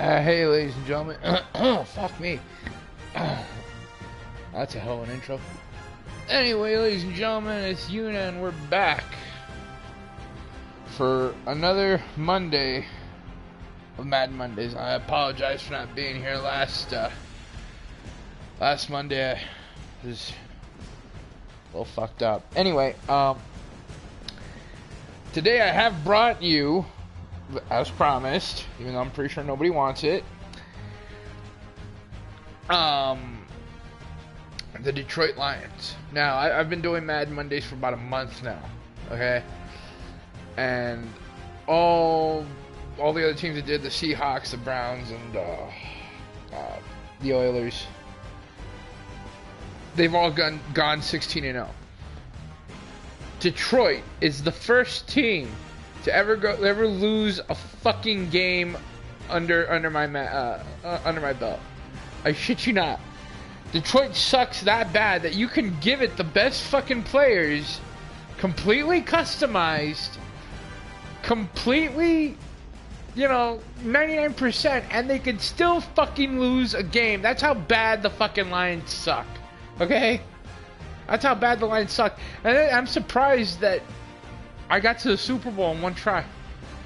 Hey, ladies and gentlemen. Fuck me. That's a hell of an intro. Anyway, ladies and gentlemen, it's Yuna, and we're back for another Monday of Madden Mondays. I apologize for not being here last Monday. I was a little fucked up. Anyway, today I have brought you, as promised, even though I'm pretty sure nobody wants it, the Detroit Lions. Now, I've been doing Madden Mondays for about a month now, okay? And all the other teams that did, the Seahawks, the Browns, and the Oilers, they've all gone 16-0. Detroit is the first team to ever lose a fucking game under my belt. I shit you not. Detroit sucks that bad that you can give it the best fucking players, completely customized, completely, 99%, and they could still fucking lose a game. That's how bad the fucking Lions suck. Okay? That's how bad the Lions suck. And I'm surprised that I got to the Super Bowl in one try.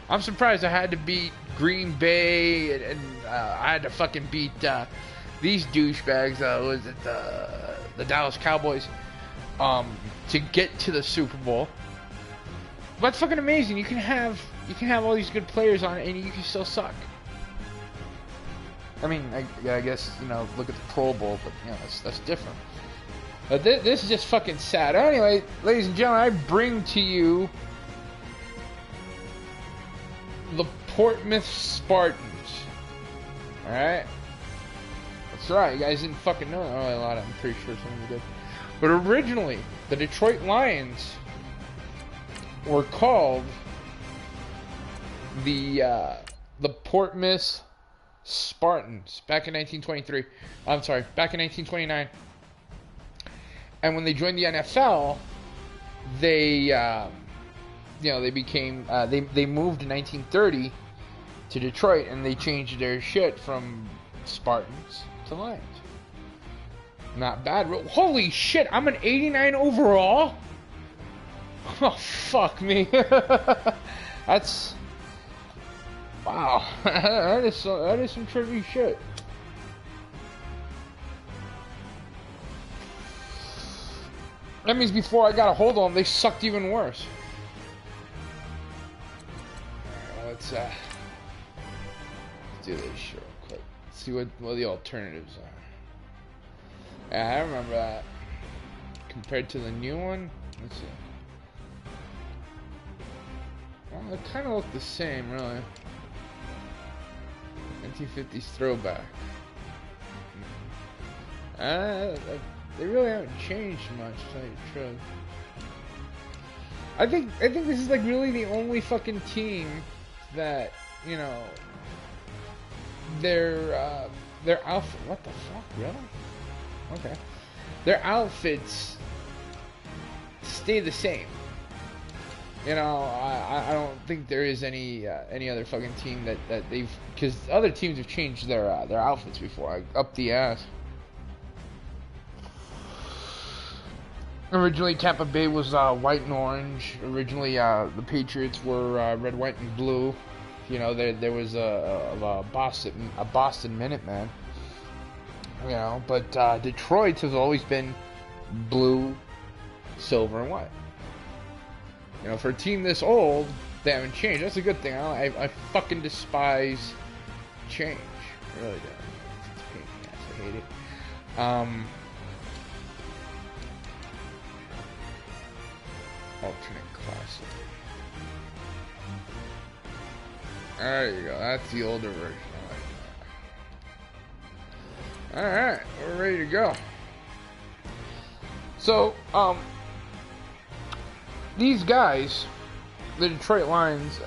I'm surprised I had to beat Green Bay and I had to fucking beat these douchebags. Was it the Dallas Cowboys? To get to the Super Bowl. But it's fucking amazing. You can have all these good players on it and you can still suck. I mean, I guess look at the Pro Bowl, but that's different. But this is just fucking sad. Anyway, ladies and gentlemen, I bring to you the Portsmouth Spartans. Alright? That's right, you guys didn't fucking know that. Oh, a lot of I'm pretty sure some of you did. But originally, the Detroit Lions were called the Portsmouth Spartans back in 1923. I'm sorry, back in 1929. And when they joined the NFL, they they became they moved in 1930 to Detroit, and they changed their shit from Spartans to Lions. Not bad. Holy shit, I'm an 89 overall? Oh, fuck me. That's... Wow. that is some trippy shit. That means before I got a hold of them, they sucked even worse. Alright, let's do this shit real quick. Let's see what the alternatives are. Yeah, I remember that. Compared to the new one, let's see. Well, they kind of look the same, really. 1950s throwback. They really haven't changed much, to tell you the truth. I think this is like really the only fucking team that their outfit. What the fuck, really? Okay, their outfits stay the same. I don't think there is any other fucking team that they've, because other teams have changed their outfits before, up the ass. Originally, Tampa Bay was white and orange. Originally, the Patriots were red, white, and blue. There was a Boston Minuteman. But Detroit has always been blue, silver, and white. For a team this old, they haven't changed. That's a good thing. I fucking despise change. I really do. It's a pain in the ass. I hate it. Alternate classic. There you go. That's the older version. I like that. Alright, we're ready to go. So, these guys, the Detroit Lions,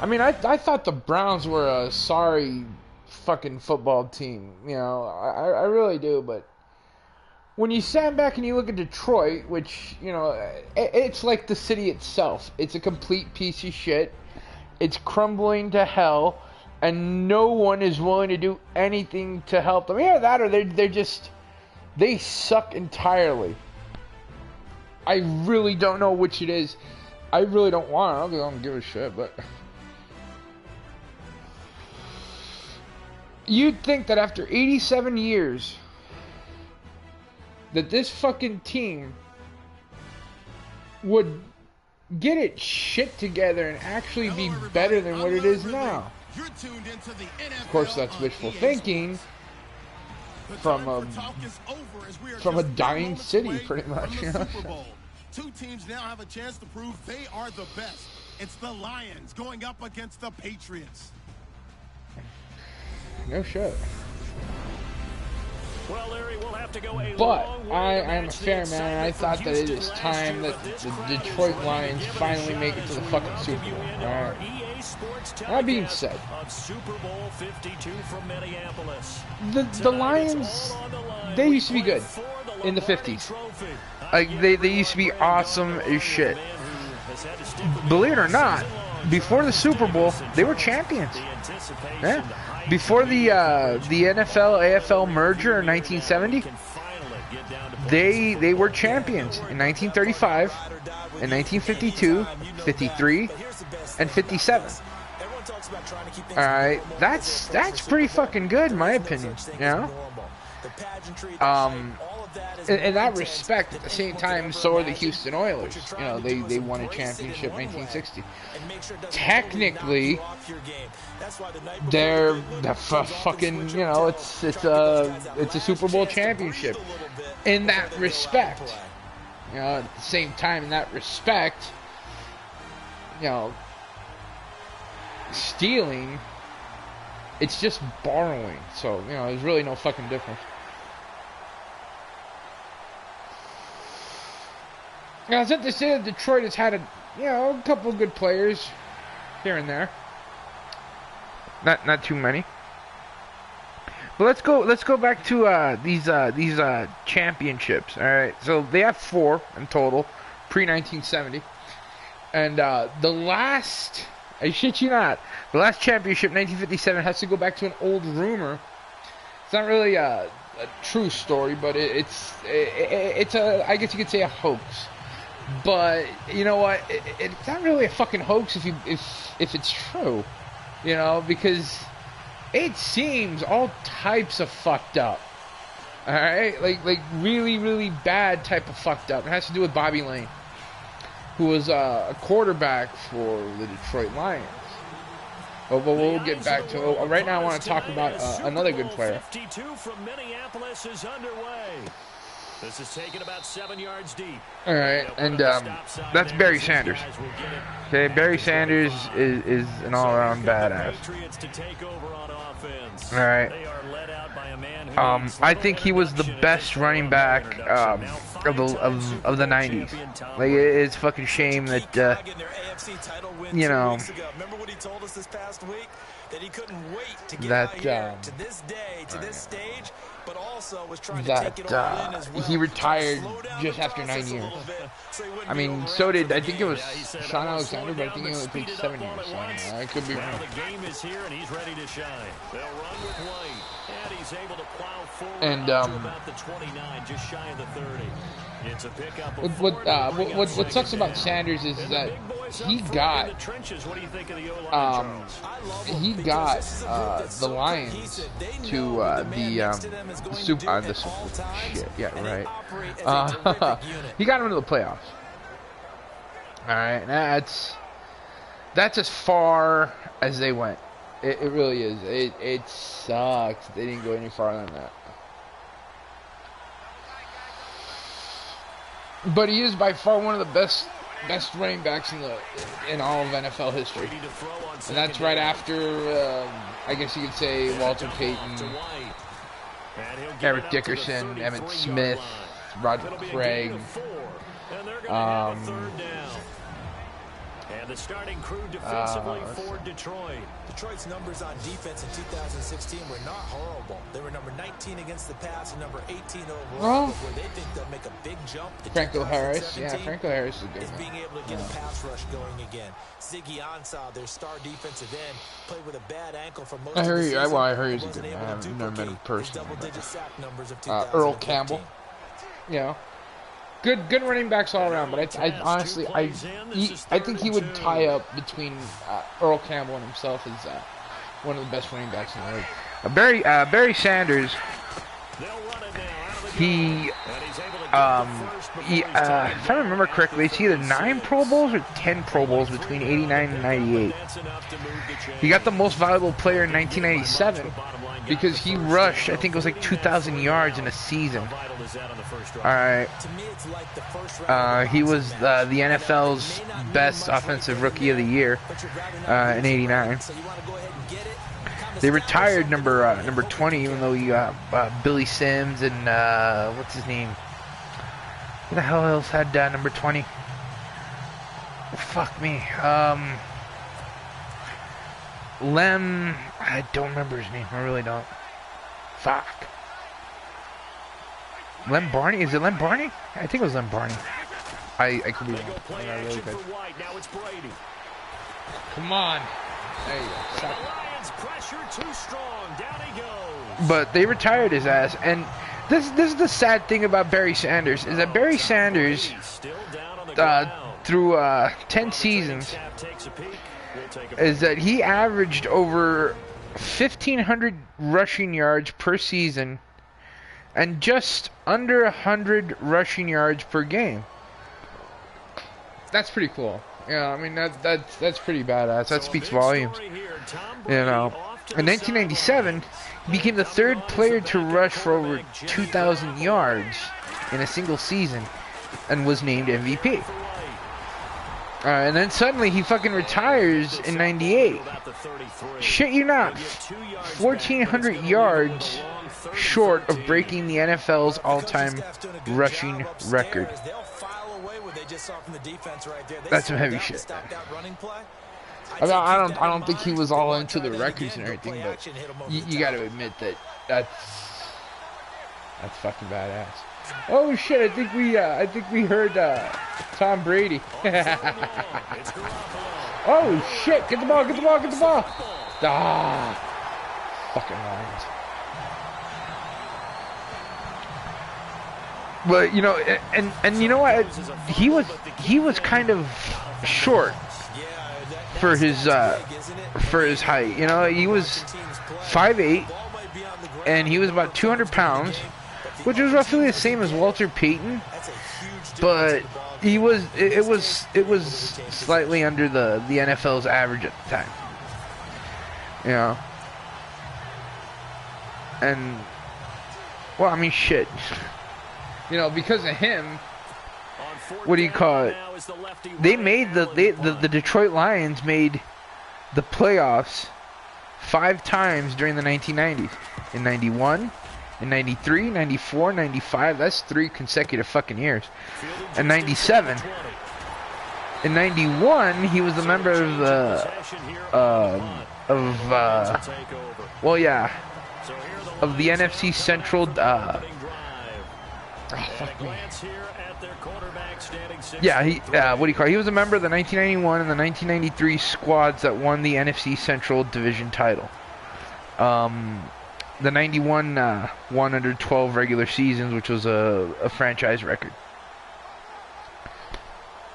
I thought the Browns were a sorry fucking football team. I really do, but when you stand back and you look at Detroit, which, it's like the city itself. It's a complete piece of shit. It's crumbling to hell. and no one is willing to do anything to help them. Yeah, that or they suck entirely. I really don't know which it is. I really don't want it. I don't give a shit, but you'd think that after 87 years that this fucking team would get its shit together and actually be better than what it is now. Of course, that's wishful thinking from a dying city, pretty much. You know? Two teams now have a chance to prove they are the best. It's the Lions going up against the Patriots. No shit. Well, Larry, we'll have to go a but long way I to am a match fair the man, and I excitement thought from that it Houston is last time year that with the Super Detroit Bowl. Lions Give it a finally shot make it to as the we fucking welcome Super you Bowl. into All our right. EA Sports That being telecast said, of Super Bowl 52 from Minneapolis. the Lions, they used to be good in the 50s. Like they used to be awesome as shit. Believe it or not, before the Super Bowl, they were champions. Yeah. Before the NFL AFL merger in 1970, they were champions in 1935, in 1952, 53, and 57. All right, that's pretty fucking good in my opinion. You know. In that respect, at the same time, so are the Houston Oilers. You know, they won a championship in 1960. Technically, they're fucking, you know, it's a Super Bowl championship. In that respect, you know, at the same time, in that respect, you know, stealing, it's just borrowing. So, you know, there's really no fucking difference. Now, it's not to say that Detroit has had a couple of good players here and there. Not too many. But let's go back to these championships. All right, so they have 4 in total, pre-1970, and the last, I shit you not, the last championship, 1957, has to go back to an old rumor. It's not really a true story, but it's a, I guess you could say, a hoax. But you know what? It's not really a fucking hoax if it's true, you know, because it seems all types of fucked up. All right, like really, really bad type of fucked up. It has to do with Bobby Layne, who was a quarterback for the Detroit Lions. But we'll get back to it. Right now, I want to talk about another good player. 52 from Minneapolis is underway. This is taken about 7 yards deep. All right, and that's Barry Sanders. Okay, Barry Sanders is an all-around badass. All right. I think he was the best running back of the 90s. Like, it's a fucking shame that you know, that he couldn't wait to get here to this day, to this stage, but also was trying to take it all in as well. He retired just after 9 years. I mean, so did, I think it was Sean Alexander, but I think it was like 7 years. So I could be wrong. The game is here and he's ready to shine. They'll run with Layne, and he's able to plow forward and to about the 29, just shy of the 30. It's a pickup of what sucks about Sanders is that he got the Lions to the Super shit, yeah, right. He got him into the playoffs. All right, that's as far as they went. It really is. It sucks. They didn't go any farther than that. But he is by far one of the best running backs in all of NFL history, and that's right after I guess you could say Walter Payton, Eric Dickerson, Emmitt Smith, Roger Craig, the starting crew defensively for Detroit. Detroit's numbers on defense in 2016 were not horrible. They were number 19 against the pass and number 18 overall. But where they think they'll make a big jump in Franco Harris. Yeah, Franco Harris is a good is one. being able to get a pass rush going again. Ziggy Ansah, their star defensive end, played with a bad ankle for most of the season. Well, I heard he's a good man. I haven't never met him personally. Double-digit sack numbers of Earl Campbell. Yeah. Good running backs all around, but I honestly I think he would tie up between Earl Campbell and himself as one of the best running backs in the league. Barry Sanders. If I remember correctly, it's either 9 Pro Bowls or 10 Pro Bowls between 89 and 98. He got the most valuable player in 1997 because he rushed, I think it was like 2,000 yards in a season. Alright. He was the NFL's best offensive rookie of the year in 89. They retired number 20, even though you got Billy Sims and what's his name? Who the hell else had number 20? Fuck me. Lem. I don't remember his name. I really don't. Fuck. Lem Barney? Is it Lem Barney? I think it was Lem Barney. I could be wrong. I really could. Come on. There you go. Stop. Pressure too strong. Down he goes. But they retired his ass, and this is the sad thing about Barry Sanders is that Barry Sanders through 10 seasons is that he averaged over 1,500 rushing yards per season and just under 100 rushing yards per game. That's pretty cool. Yeah, I mean that's pretty badass. That speaks volumes. You know, in 1997, he became the 3rd player to rush for over 2,000 yards in a single season, and was named MVP. And then suddenly he fucking retires in 98. Shit you not, 1,400 yards short of breaking the NFL's all-time rushing record. That's some heavy shit. I mean, I don't think he was all into the records and everything, but you got to admit that's fucking badass. Oh shit! I think we heard Tom Brady. Oh shit! Get the ball! Get the ball! Get the ball! Ah, fucking Lions. But you know, and you know what? He was kind of short for his height. You know, he was 5'8", and he was about 200 pounds, which was roughly the same as Walter Payton. But it was slightly under the NFL's average at the time. You know, and well, I mean, shit. You know, because of him, what do you call it? They made the Detroit Lions made the playoffs 5 times during the 1990s. In 91, in 93, 94, 95. That's 3 consecutive fucking years. And 97. In 91, he was a member of of the NFC Central. Oh, fuck me. Yeah, what do you call it? He was a member of the 1991 and the 1993 squads that won the NFC Central Division title. The 91 won under 12 regular seasons, which was a franchise record.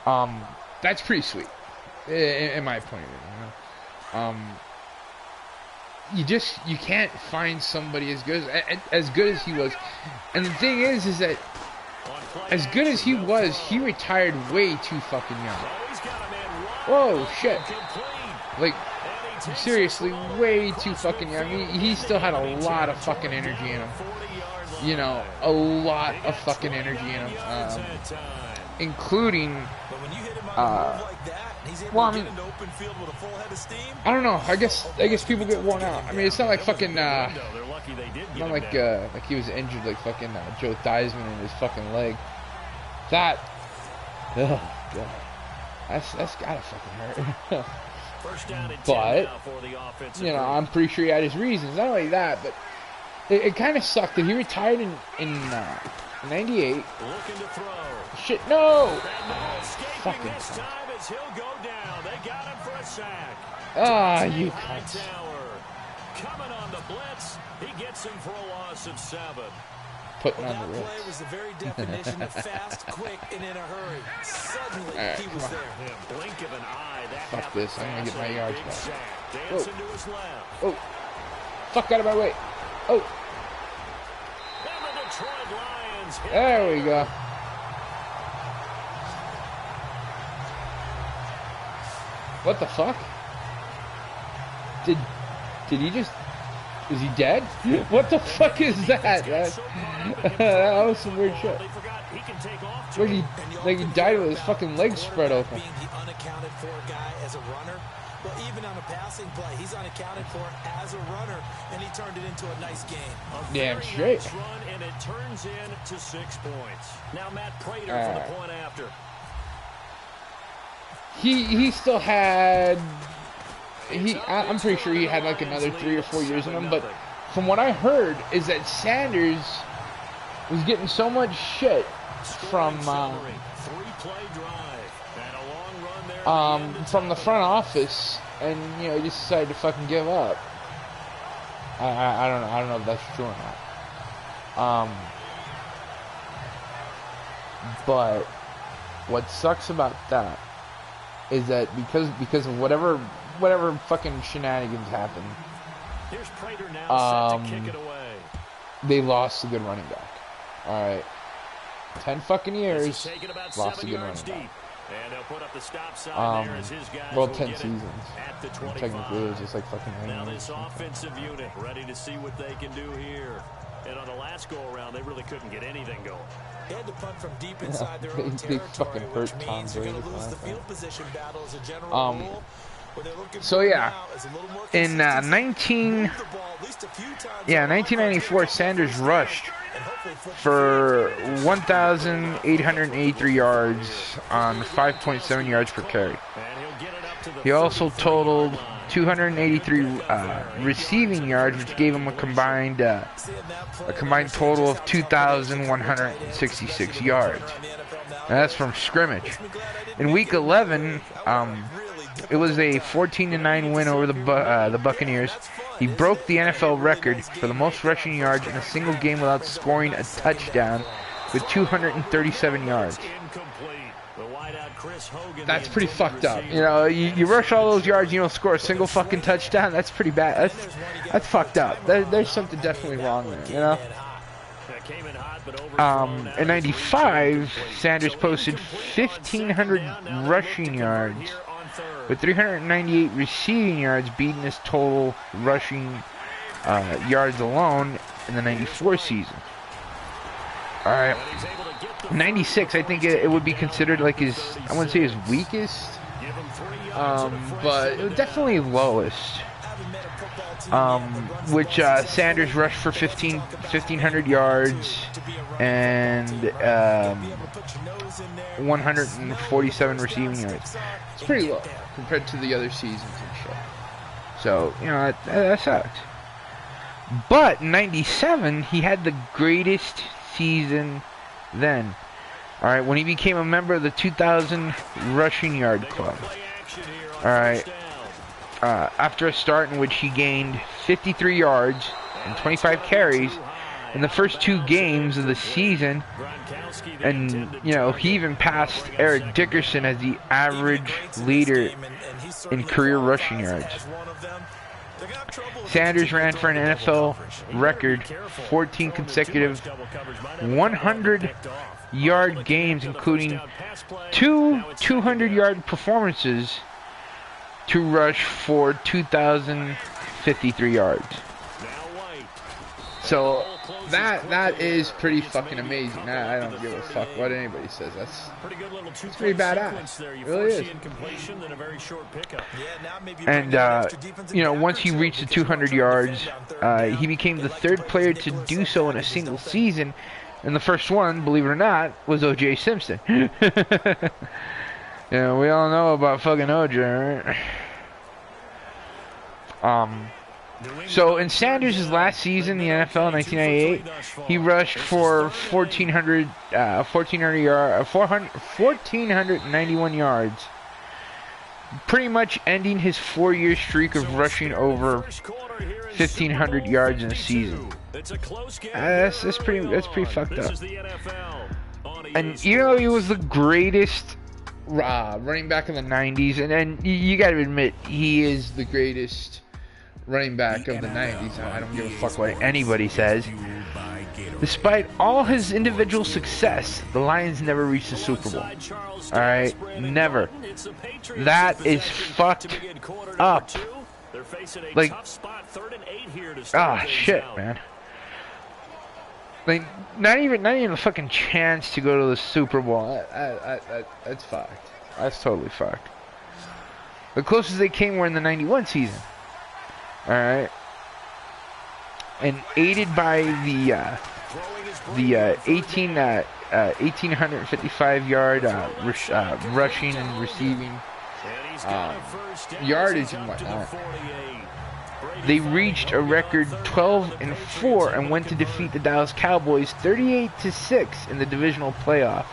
That's pretty sweet, in my point of view. You can't find somebody as good as he was. And the thing is that as good as he was, he retired way too fucking young. Whoa, shit. Like, seriously, way too fucking young. He still had a lot of fucking energy in him. You know, a lot of fucking energy in him. Including, well, I mean, I don't know. I guess people get worn out. I mean, it's not like fucking, not like he was injured like fucking Joe Theismann in his fucking leg. That, oh god. That's gotta fucking hurt. First down and 10 But, now for the offensive you know, group. I'm pretty sure he had his reasons. Not only that, but it kind of sucked that he retired in 98. Looking to throw. Shit, no! And no escaping Fucking this cunt. time as he'll go down. They got him for a sack. Ah, you cunts. Hightower coming on the blitz. He gets him for a loss of 7. Putting Well, on that the play ropes. was the very definition of fast, quick, and in a hurry. Suddenly, Alright, he come was on. there. Yeah, blink of an eye. That Fuck happened this, I'm gonna get fast. my A yards big back. sack. Whoa. Dancing to his left. Oh, fuck out of my way. Oh, And the Detroit Lions hit there we go. What the fuck? Did he just... Is he dead? What the fuck is that? That was some weird shit. They forgot he can take off. Like he died with his fucking legs spread open. Being the unaccounted for guy as a runner. Well, even on a passing play, he's unaccounted for as a runner, and he turned it into a nice game. Damn Very straight. nice run, and it turns into 6 points. Now Matt Prater for Alright. the point after. He still had... I'm pretty sure he had like another 3 or 4 years in him, but from what I heard is that Sanders was getting so much shit from the front office, and you know, he just decided to fucking give up. I don't know if that's true or not. But what sucks about that is that because of whatever fucking shenanigans happened, Here's Prater now set to kick it away. they lost a good running back. Alright. 10 fucking This years, is taken about lost a 7 good yards running deep. back. And they'll put up the stop sign there as his guys Well, will 10 get it seasons. at the 25. Technically, it was just like fucking 9 Now years. this offensive unit ready to see what they can do here. And on the last go-around, they really couldn't get anything going. They had to punt from deep inside their own they territory, fucking which hurt Tom means you're going Brady to lose the last time. field position battle as a general rule. What they're looking So for yeah, now is a little more in consistency. Move the ball at least a few times. 1994, Sanders rushed And hopefully flip the for field. 1,883 yards on 5.7 yards per carry. And he'll get it up to the He also 35 totaled line. 283 receiving yards, which gave him a combined total of 2,166 yards. And that's from scrimmage. In Week 11, it was a 14-9 win over the Buccaneers. He broke the NFL record for the most rushing yards in a single game without scoring a touchdown with 237 yards. That's pretty fucked up. You know, you rush all those yards, you don't score a single fucking touchdown. That's pretty bad. That's fucked up. There's something definitely wrong there, you know? In 95, Sanders posted 1,500 rushing yards with 398 receiving yards, beating his total rushing yards alone in the 94 season. All right. 96, I think it would be considered like his, I wouldn't say his weakest, but it was definitely lowest. Which Sanders rushed for 1,500 yards and 147 receiving yards. It's pretty low compared to the other seasons and shit. So, you know, that sucks. But in 97, he had the greatest season then. Alright, when he became a member of the 2,000 rushing yard club. Alright. After a start in which he gained 53 yards and 25 carries in the first 2 games of the season, and you know, he even passed Eric Dickerson as the average leader in career rushing yards. Sanders ran for an NFL record 14 consecutive 100-yard games, including 2 200-yard performances to rush for 2,053 yards. So that is pretty fucking amazing. I don't give a fuck what anybody says. That's pretty badass. It really is. And you know, once he reached the 200 yards, he became the 3rd player to do so in a single season. And the first one, believe it or not, was O.J. Simpson. Yeah, we all know about fucking OJ, right? So in Sanders' last season in the NFL in 1998, he rushed for 1,491 yards, pretty much ending his 4-year streak of rushing over 1,500 yards in a season. That's pretty fucked up. And you know, he was the greatest running back in the 90s, and you got to admit he is the greatest running back of the 90s. I don't give a fuck what anybody says. Despite all his individual success, the Lions never reached the Super Bowl. Alright? Never. That is fucked up. Like, shit, man. Like, not even a fucking chance to go to the Super Bowl. That's fucked. That's totally fucked. The closest they came were in the 91 season. Alright. And aided by the 1,855 yard rushing and receiving yardage and whatnot, they reached a record 12-4 and went to defeat the Dallas Cowboys 38-6 in the divisional playoff,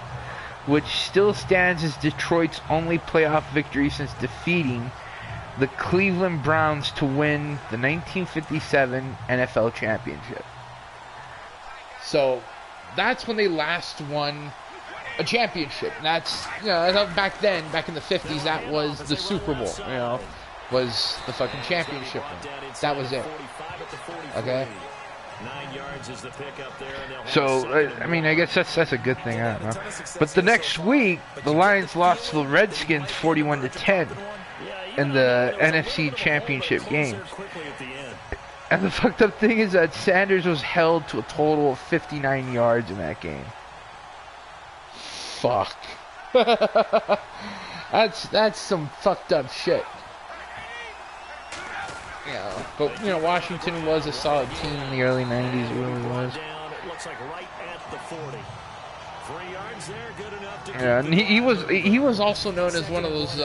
which still stands as Detroit's only playoff victory since defeating the Cleveland Browns to win the 1957 NFL championship. So that's when they last won a championship. And that's, you know, back then, back in the 50s, that was the Super Bowl, you know, was the fucking championship one. That was it. Okay? So, I mean, I guess that's a good thing, I don't know. But the next week, the Lions lost to the Redskins 41-10 in the NFC Championship game. And the fucked up thing is that Sanders was held to a total of 59 yards in that game. Fuck. That's some fucked up shit. Yeah, but you know, Washington was a solid team in the early 90s. It really was. Yeah, and he was also known as one of those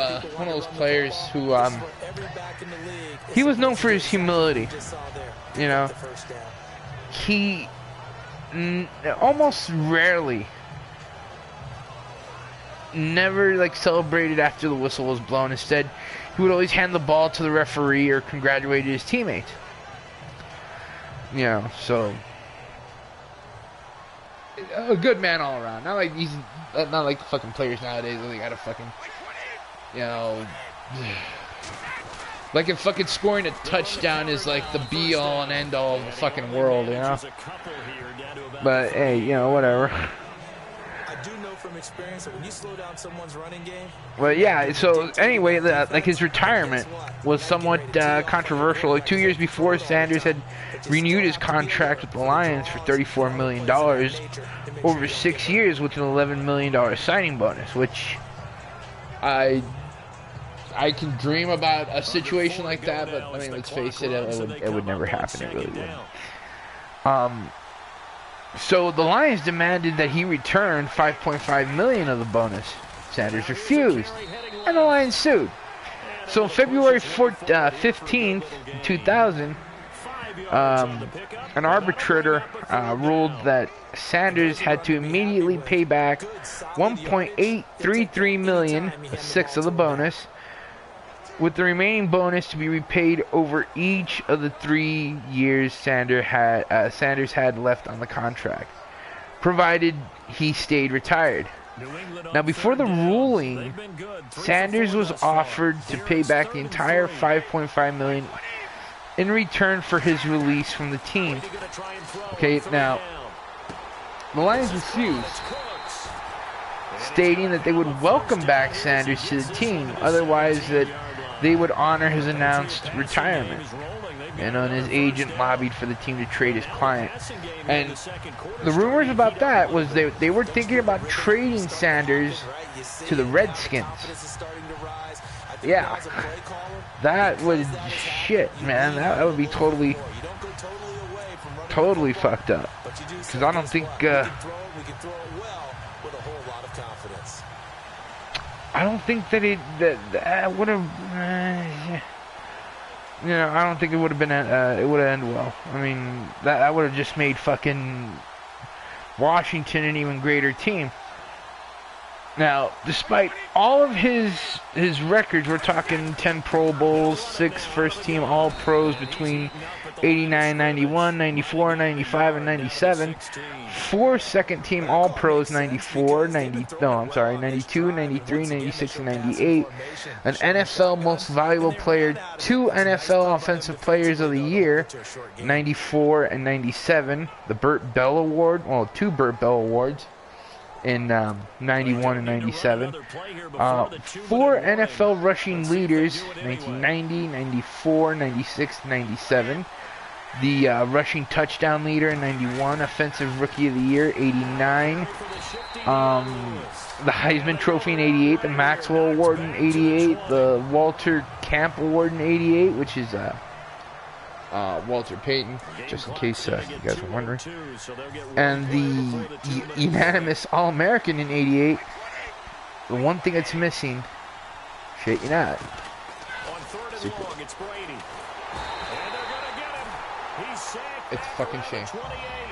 players who he was known for his humility. You know, he almost rarely, never like celebrated after the whistle was blown. Instead, he would always hand the ball to the referee or congratulate his teammates. You know, so a good man all around. Not like the fucking players nowadays. They gotta fucking, you know, like if fucking scoring a touchdown is like the be all and end all of the fucking world, you know. But hey, you know, whatever. From experience that when you slow down someone's running game. Well, yeah, so anyway, like his retirement was somewhat controversial. Like 2 years before, Sanders had renewed his contract with the Lions for $34 million over 6 years with an $11 million signing bonus, which I can dream about a situation like that, but I mean, let's face it, it would never happen. It really wouldn't. So the Lions demanded that he return $5.5 million of the bonus. Sanders refused, and the Lions sued. So on February 15th, 2000, an arbitrator ruled that Sanders had to immediately pay back $1.833 million, a sixth of the bonus, with the remaining bonus to be repaid over each of the 3 years Sanders had left on the contract, provided he stayed retired. Now, before the ruling, Sanders was offered to pay back the entire $5.5 million in return for his release from the team. Okay, now, the Lions refused, stating that they would welcome back Sanders to the team, otherwise that they would honor his announced retirement. And his agent lobbied for the team to trade his client. And the rumors about that was they were thinking about trading Sanders to the Redskins. Yeah. That was shit, man. That would be totally fucked up. Because I don't think I don't think that that would have. I don't think it would have been. It would have ended well. I mean, that would have just made fucking Washington an even greater team. Now, despite all of his records, we're talking 10 Pro Bowls, 6 first-team All-Pros between 89, 91, 94, 95, and 97, 4 second-team All-Pros, 92, 93, 96, and 98, an NFL Most Valuable Player, 2 NFL Offensive Players of the Year, 94 and 97, the Burt Bell Award, well, 2 Burt Bell Awards, in 91 and 97. 4 NFL rushing leaders, 1990, 94, 96, 97. The rushing touchdown leader in 91. Offensive Rookie of the Year, 89. The Heisman Trophy in 88. The Maxwell Award in 88. The Walter Camp Award in 88, which is Walter Payton, just in case you guys were wondering. And the unanimous All-American in 88. The one thing that's missing, shit you not. It's a fucking shame.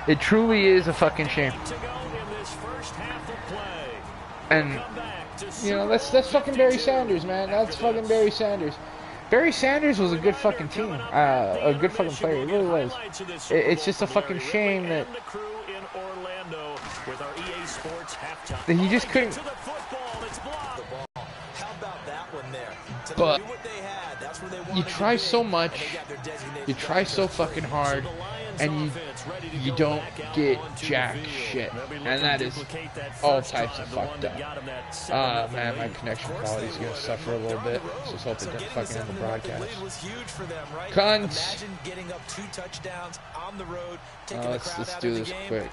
It truly is a fucking shame. And, that's fucking Barry Sanders, man. That's fucking Barry Sanders. Barry Sanders was a good fucking team, a good fucking player. It really was. It's just a fucking shame that he just couldn't. But you try so much, you try so fucking hard, and you don't get jack shit, and that is all types of fucked up. Man, my connection quality is gonna suffer a little bit. Just hope it doesn't fucking end the broadcast. Cunts. Let's do this quick.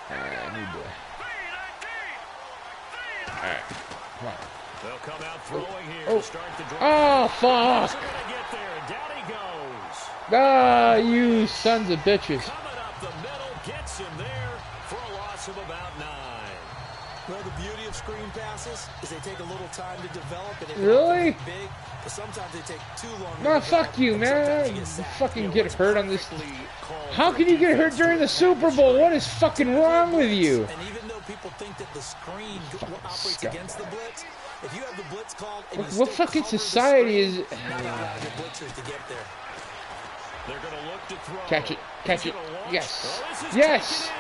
I need to. All right, come on. They'll come out throwing here to start the drive. Oh, fuck! He's gonna get there. Down he goes. Ah, you sons of bitches. Coming up the middle, gets him there for a loss of about 9. Well, the beauty of screen passes is they take a little time to develop. And really? Big, but sometimes they take too long. No, fuck you, man. You fucking get hurt on this. How can you get hurt during the Super Bowl? What is fucking wrong with you? And even though people think that the screen operates against the blitz, if you have the blitz called, what fucking society is it? They're gonna look to throw. Catch it. Catch it. Yes. Yes.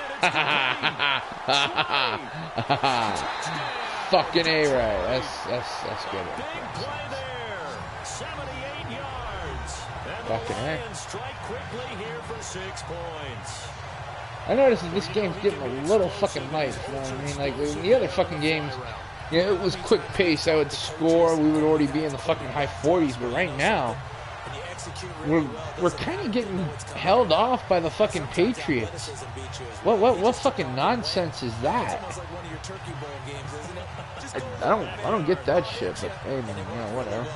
Fucking A-right. That's good. Big play there. 78 yards. And fucking the Lions strike quickly here for 6 points. I noticed that this game's getting a little fucking light. You know what I mean? Like in the other fucking games, it was quick pace. I would score. We would already be in the fucking high 40s. But right now, we're kind of getting held off by the fucking Patriots. What fucking nonsense is that? I don't get that shit. But hey, man, whatever.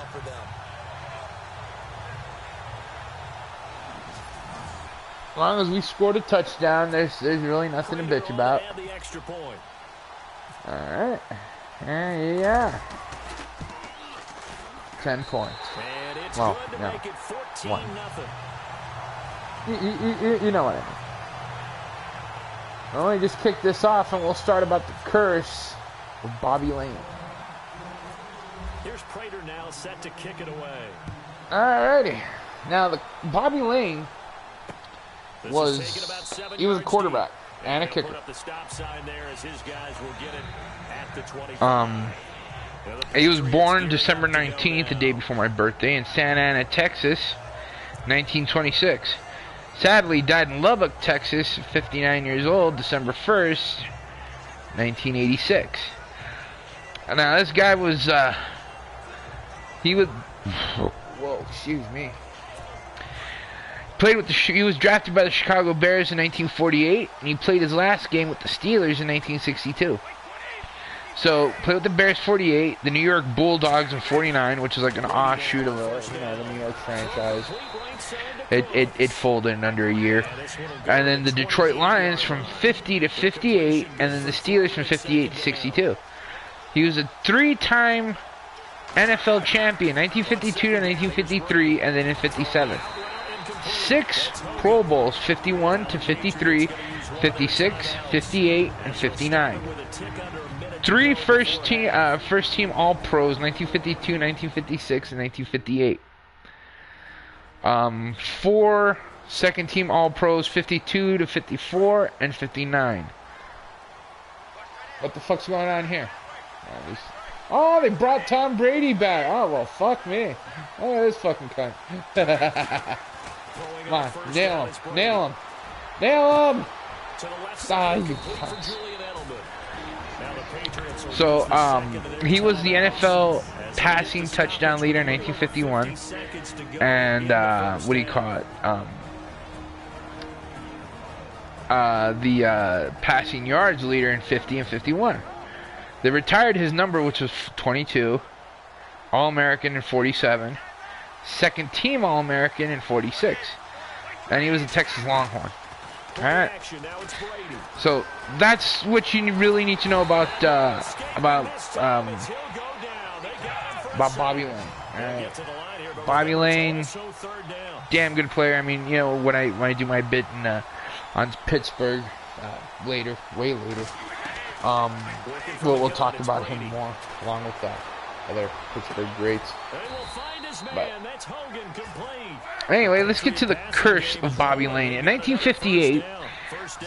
As long as we scored a touchdown, there's really nothing to bitch about. All right. Yeah. 10 points. Well, no. 1. You know what I mean. Well, we just kick this off, and we'll start about the curse of Bobby Layne. Here's Prater now set to kick it away. Alrighty. Now, the Bobby Layne was a quarterback and a kicker. He was born December 19th, the day before my birthday, in Santa Ana, Texas, 1926. Sadly, died in Lubbock, Texas, 59 years old, December 1st, 1986. Now, this guy was, whoa, excuse me. He was drafted by the Chicago Bears in 1948, and he played his last game with the Steelers in 1962. So, played with the Bears 48, the New York Bulldogs in 49, which is like an offshoot of the New York franchise. It folded in under a year. And then the Detroit Lions from 50 to 58, and then the Steelers from 58 to 62. He was a 3-time NFL champion, 1952 to 1953, and then in 57. 6 Pro Bowls, 51 to 53, 56, 58, and 59. 3 first team All Pros, 1952, 1956, and 1958. 4 second team All Pros, 52 to 54, and 59. What the fuck's going on here? Oh, they brought Tom Brady back. Oh, well, fuck me. Oh, this fucking cunt. Come on, nail him. Nail him. Nail him! Ah, you cunts. So, he was the NFL passing touchdown leader in 1951. And, what do you call it? The passing yards leader in 50 and 51. They retired his number, which was 22, All-American in 47, second team All-American in 46, and he was a Texas Longhorn. All right. So that's what you really need to know about Bobby Layne. All right. Bobby Layne, damn good player. I mean, you know, when I do my bit in, on Pittsburgh later, way later. We'll talk about him more, along with other Pittsburgh greats. But anyway, let's get to the curse of Bobby Layne. In 1958,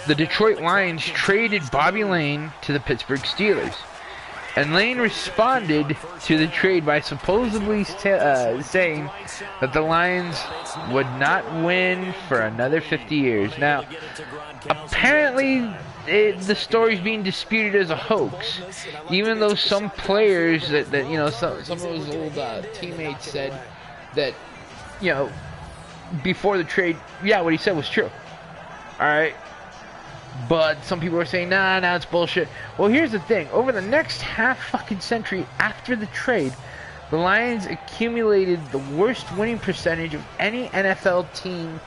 the Detroit Lions traded Bobby Layne to the Pittsburgh Steelers. And Layne responded to the trade by supposedly saying that the Lions would not win for another 50 years. Now, apparently, the story's being disputed as a hoax, even though some players that you know, some of his old teammates said that, you know, before the trade, yeah, what he said was true. All right. But some people are saying, nah, it's bullshit. Well, here's the thing. Over the next half fucking century after the trade, the Lions accumulated the worst winning percentage of any NFL team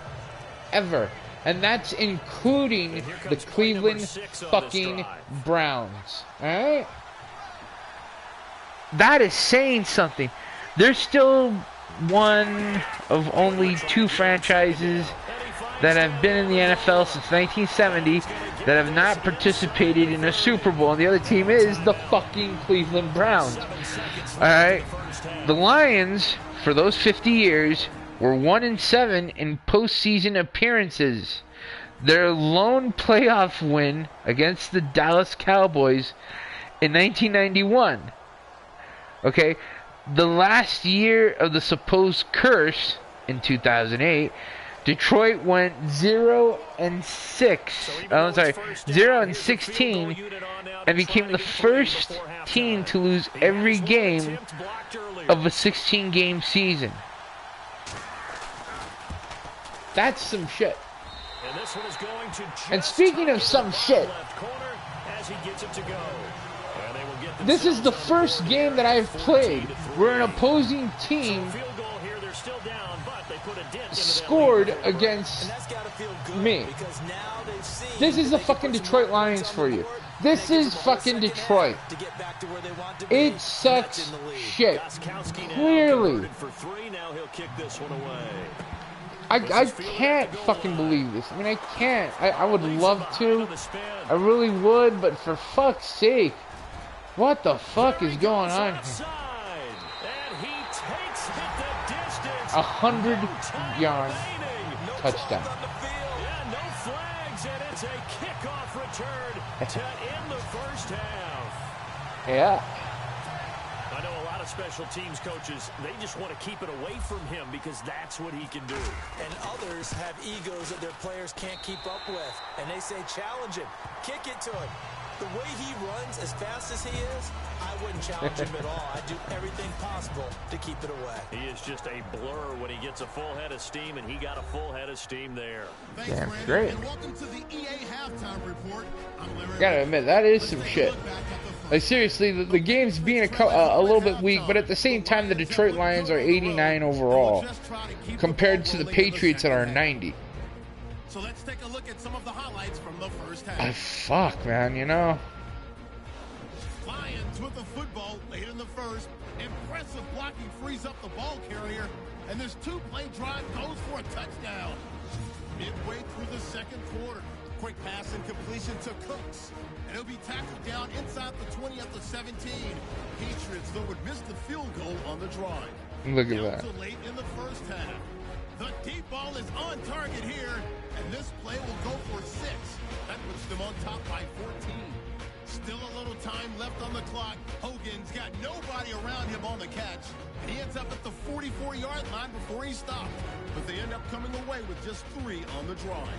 ever. And that's including the Cleveland fucking Browns. Alright? That is saying something. They're still one of only 2 franchises that have been in the NFL since 1970 that have not participated in a Super Bowl, and the other team is the fucking Cleveland Browns. Alright? The Lions, for those 50 years, were 1-7 in postseason appearances. Their lone playoff win against the Dallas Cowboys in 1991. Okay? The last year of the supposed curse, in 2008, Detroit went 0-16, and became the first team to lose every game of a 16-game season. That's some shit. And speaking of some shit, this is the first game that I've played where an opposing team scored against me. This is the fucking Detroit Lions for you. This is fucking Detroit. It sucks shit. Clearly. I can't fucking believe this. I mean, I can't. I would love to. I really would, but for fuck's sake. What the fuck is going on here? 100-yard touchdown. Yeah, no flags, and it's a kickoff return to end the first half. Yeah. I know a lot of special teams coaches, they just want to keep it away from him because that's what he can do. And others have egos that their players can't keep up with. And they say, challenge him. Kick it to him. The way he runs as fast as he is, I wouldn't challenge him at all. I'd do everything possible to keep it away. He is just a blur when he gets a full head of steam, and he got a full head of steam there. Thanks, Damn Brandon, straight. and welcome to the EA halftime report. Gotta admit, that is some shit. Like, seriously, the game's being a little bit weak, but at the same time, the Detroit Lions are 89 overall, compared to the Patriots that are 90. So let's take a look at some of the highlights from the first half. Fuck, man, you know. Lions with the football late in the first. Impressive blocking frees up the ball carrier, and this two-play drive goes for a touchdown. Midway through the second quarter, quick pass and completion to Cooks, and he'll be tackled down inside the 20 at the 17. Patriots, though, would miss the field goal on the drive. Look at that. Down to late in the first half. The deep ball is on target here, and this play will go for 6. That puts them on top by 14. Still a little time left on the clock. Hogan's got nobody around him on the catch, and he ends up at the 44-yard line before he stopped. But they end up coming away with just 3 on the drive.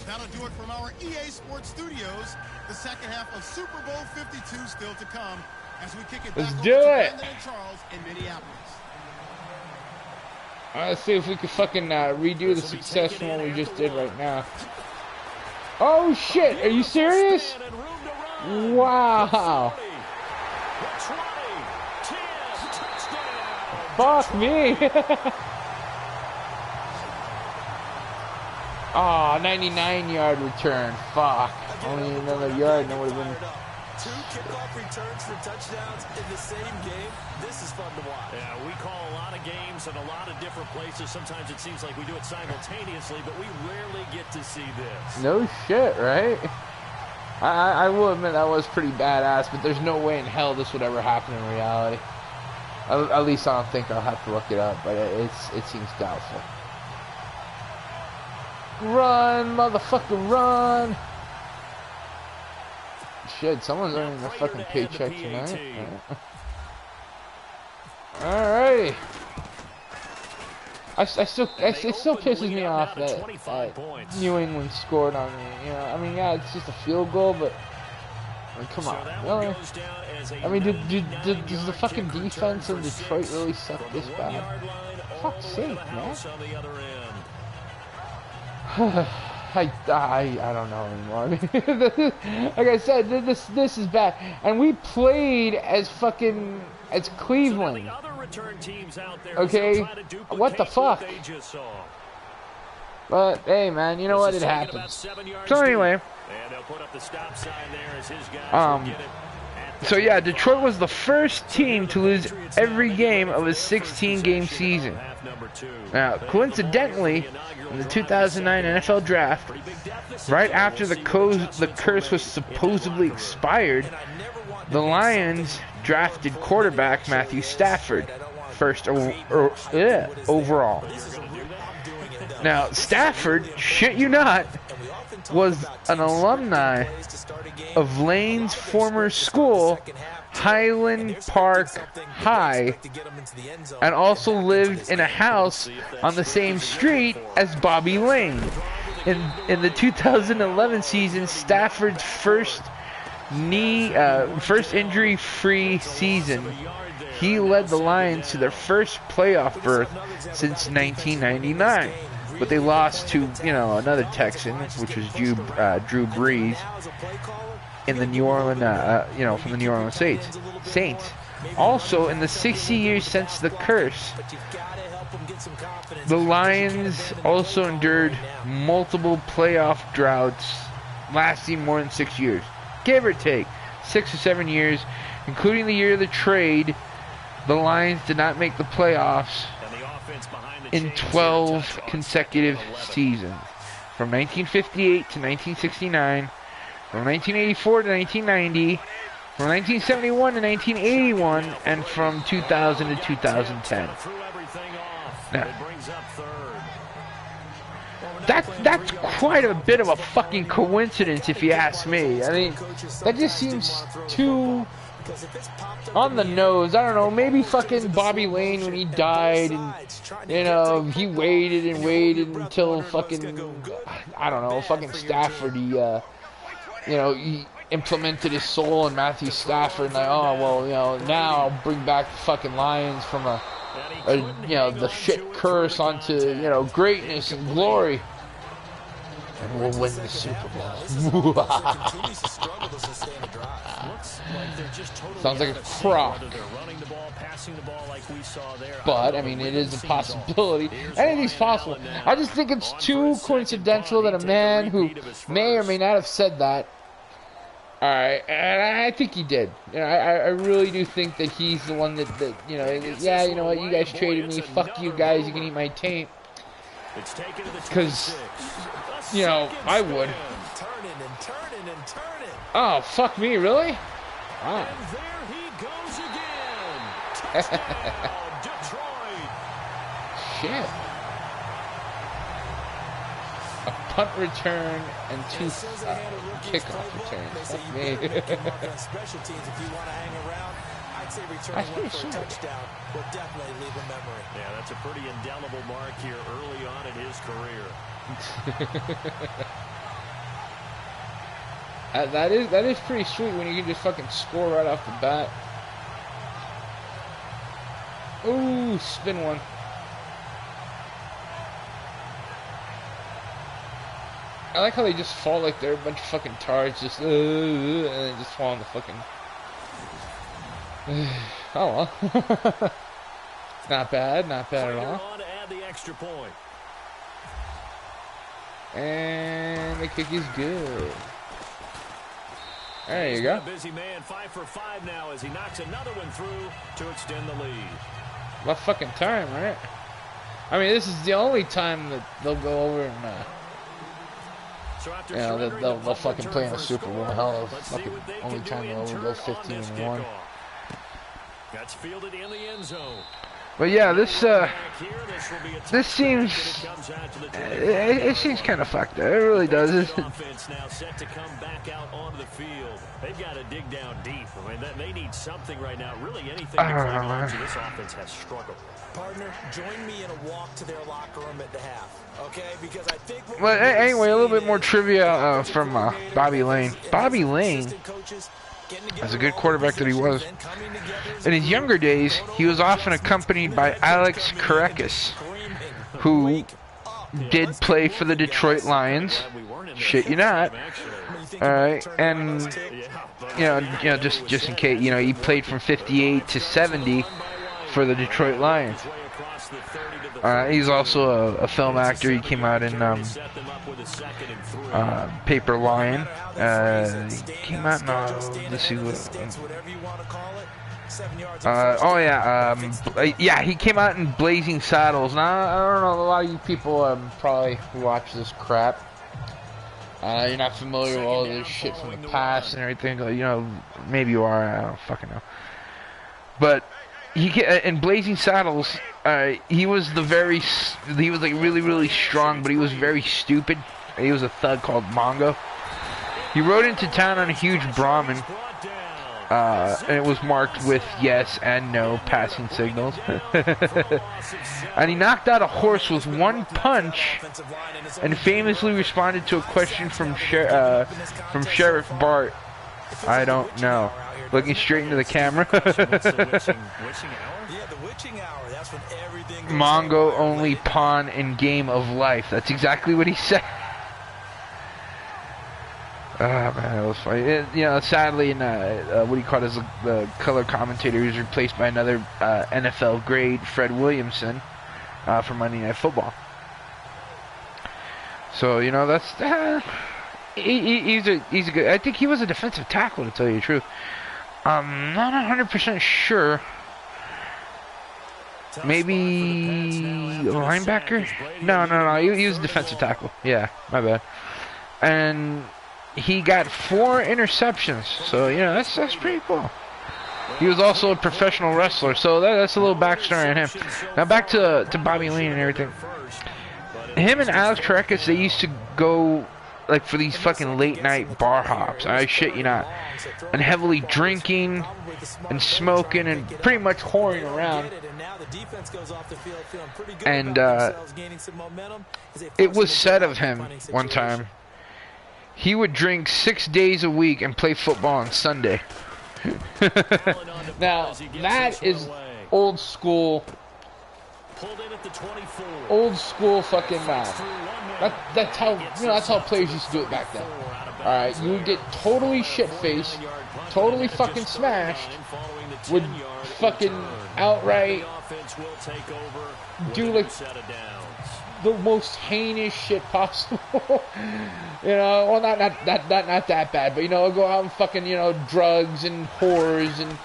That'll do it from our EA Sports Studios. The second half of Super Bowl 52 still to come as we kick it back over to Brandon and Charles in Minneapolis. Let's see if we can fucking redo the successful one we just did right now. Oh shit, are you serious? Wow. Fuck me. Oh, 99-yard return. Fuck. Only another yard and it would have been... 2 kickoff returns for touchdowns in the same game. This is fun to watch. Yeah, we call a lot of games in a lot of different places. Sometimes it seems like we do it simultaneously, but we rarely get to see this. No shit, right? I will admit that was pretty badass, but there's no way in hell this would ever happen in reality. At least I don't think. I'll have to look it up, but it seems doubtful. Run, motherfucker, run! Shit, someone's earning a fucking paycheck tonight. Alrighty. It still pisses me off that New England scored on me. You know, I mean, yeah, it's just a field goal, but I mean, come on, really? I mean, does the fucking defense of Detroit really suck this bad? Fuck's sake, man. I don't know anymore. I mean, like I said, this is bad, and we played as Cleveland. Okay, what the fuck? But hey, man, you know what? It happens. So anyway, so yeah, Detroit was the first team to lose every game of a 16-game season. Now, coincidentally, in the 2009 NFL Draft, right after the curse was supposedly expired, the Lions drafted quarterback Matthew Stafford first overall. Now, Stafford, shit you not, was an alumni of Layne's former school, Highland Park High, and also lived in a house on the same street as Bobby Layne. In the 2011 season, Stafford's first injury-free season, he led the Lions to their first playoff berth since 1999. But they lost to, another Texan, which was Drew Brees, in the New Orleans, from the New Orleans Saints. Also, in the 60 years since the curse, the Lions also endured multiple playoff droughts lasting more than 6 years, give or take 6 or 7 years, including the year of the trade. The Lions did not make the playoffs in 12 consecutive seasons, from 1958 to 1969, from 1984 to 1990, from 1971 to 1981, and from 2000 to 2010. Now, that's quite a bit of a fucking coincidence, if you ask me. I mean, that just seems too on the nose. I don't know, maybe fucking Bobby Layne, when he died, and he waited until fucking, I don't know, fucking Stafford, he implemented his soul in Matthew Stafford, and like, oh well, now I'll bring back the fucking Lions from the shit curse onto greatness and glory, and we'll win the Super Bowl. Sounds like a crock. But, I mean, it is a possibility. Anything's possible. I just think it's too coincidental that a man who may or may not have said that All right, and I think he did. You know, I really do think that he's the one that you know. Yeah, you know what? You guys traded me. Fuck you guys. You can eat my tape. Because, you know, I would. Turning and turning and turning. Oh, fuck me, really? Wow. And there he goes again. Touchdown, Detroit. Shit. A punt return and two kickoff returns. They say Fuck you me. better make your mark on special teams if you want to hang around. I'd say returning one for a touchdown will definitely leave a memory. Yeah, that's a pretty indelible mark here early on in his career. That is pretty sweet when you can just fucking score right off the bat. Ooh, spin one. I like how they just fall like they're a bunch of fucking tards, just and then just fall on the fucking. Oh well. Not bad at all. On to add the extra point. And the kick is good. There you go. Busy man, 5 for 5 now as he knocks another one through to extend the lead. What fucking time, right? I mean, this is the only time that they'll go over and. So after They'll fucking play in the Super Bowl. Hell, fucking only time they'll ever go 15-1. That's fielded in the end zone. But yeah, this seems it seems kind of fucked up. It really does. Offense now set to come back out onto the field. They've got to dig down deep. I mean, they need something right now. Really, anything to cling on to. This offense has struggled. Partner, join me in a walk to their locker room at the half, okay? Because I think. Well, anyway, a little bit more trivia from Bobby Layne. Bobby Layne, as a good quarterback that he was, in his younger days, he was often accompanied by Alex Karekis, who did play for the Detroit Lions. Shit you not. All right, and you know, just in case, you know, he played from 58 to 70 for the Detroit Lions. He's also a film actor. He came out in Paper Lion. He came out in let's see what. Yeah, he came out in Blazing Saddles. Now I don't know, a lot of you people probably watch this crap. You're not familiar with all this shit from the past and everything. You know, maybe you are. I don't fucking know. But in Blazing Saddles, he was like really, really strong, but he was very stupid. He was a thug called Mongo. He rode into town on a huge Brahmin, and it was marked with yes and no passing signals. And he knocked out a horse with one punch, and famously responded to a question from Sheriff Bart. I don't know. Looking straight into the camera. Mongo only pawn in game of life. That's exactly what he said. Oh man, that was funny. You know, sadly, what do you call it? As the color commentator, he was replaced by another NFL grade, Fred Williamson, for Monday Night Football. So you know, that's he's a good. I think he was a defensive tackle, to tell you the truth. I'm not 100% sure. Maybe a linebacker? No. He was a defensive tackle. Yeah, my bad. And he got 4 interceptions. So, you know, that's pretty cool. He was also a professional wrestler. So that's a little backstory on him. Now back to Bobby Layne and everything. Him and Alex Karekis, they used to go like for these fucking late night bar hops. I shit you not. And heavily drinking and smoking and pretty much whoring around. And it was said of him one time, he would drink 6 days a week and play football on Sunday. Now that is old school. Old school fucking that's how, you know, that's how players used to do it back then. Alright, you would get totally shit-faced, totally fucking smashed, would fucking outright do like the most heinous shit possible. You know, well, not that bad, but you know, go out and fucking, you know, drugs and whores and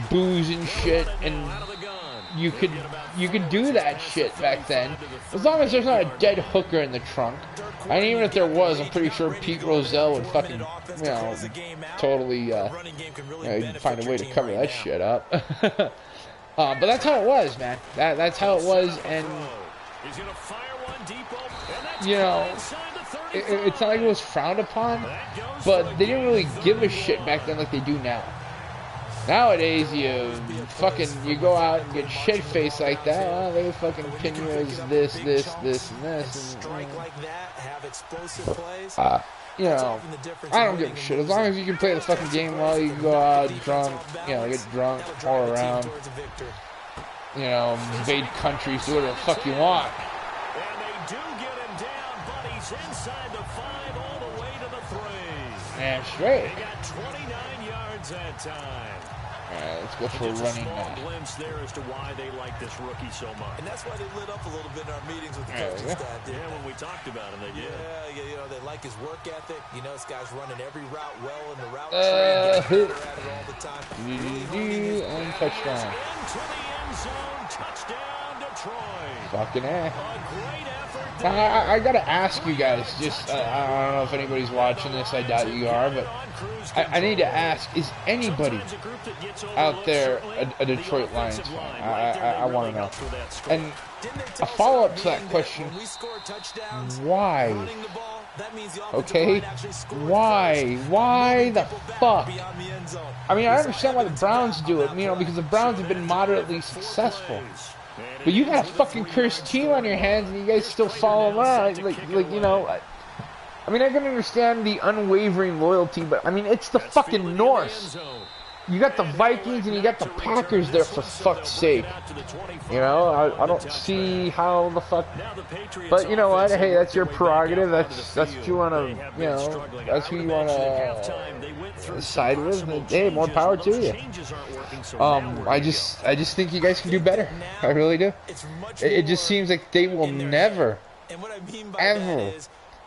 booze and shit, and you could do that shit back then, as long as there's not a dead hooker in the trunk. And even if there was, I'm pretty sure Pete Rozelle would fucking, you know, totally, you know, he'd find a way to cover that shit up. But that's how it was, man. That's how it was, and you know, it's not like it was frowned upon, but they didn't really give a shit back then like they do now. Nowadays, you go out and get shit-faced like that. Oh, they fucking pin you as this, and this. You know, I don't give a shit. As long as you can play the fucking game well, you can go out drunk, you know, get drunk, all around, you know, invade countries, do whatever the fuck you want. And they do get him down, but he's inside the 5 all the way to the 3. Damn straight. They got 29 yards that time. Alright, let's go for a running back. Glimpse there as to why they like this rookie so much. And that's why they lit up a little bit in our meetings with the coaching staff. Yeah, when we talked about him, they did. Yeah, you know, they like his work ethic. You know, this guy's running every route well in the route train, getting better at it all the time. And touchdown. Into the end zone, touchdown Detroit. Fucking A. A great effort. Now, I gotta ask you guys, just, I don't know if anybody's watching this, I doubt you are, but I need to ask, is anybody out there a Detroit Lions fan? I want to know. And a follow-up to that question, why? Okay? Why? Why the fuck? I mean, I understand why the Browns do it, you know, because the Browns have been moderately successful. But you got a fucking cursed team on your hands, and you guys still follow around, like you know. I mean, I can understand the unwavering loyalty, but I mean, it's the fucking North. You got the Vikings and you got the Packers there, for fuck's sake. You know, I don't see how the fuck. But you know what? Hey, that's your prerogative. That's what you want to, you know, that's who you want to side with. And, hey, more power to you. I just think you guys can do better. I really do. It just seems like they will never, ever.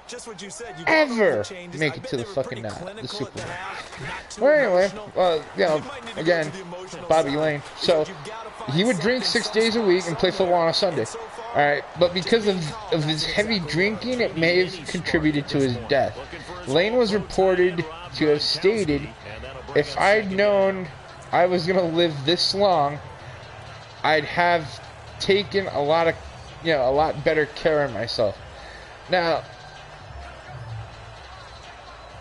Just what you said, you ever make it to the fucking the Super Bowl. Well, anyway, you know, again, Bobby Layne. So he would drink 6 days a week and play football on a Sunday. All right, but because of his heavy drinking, it may have contributed to his death. Layne was reported to have stated, "If I'd known I was gonna live this long, I'd have taken a lot better care of myself." Now,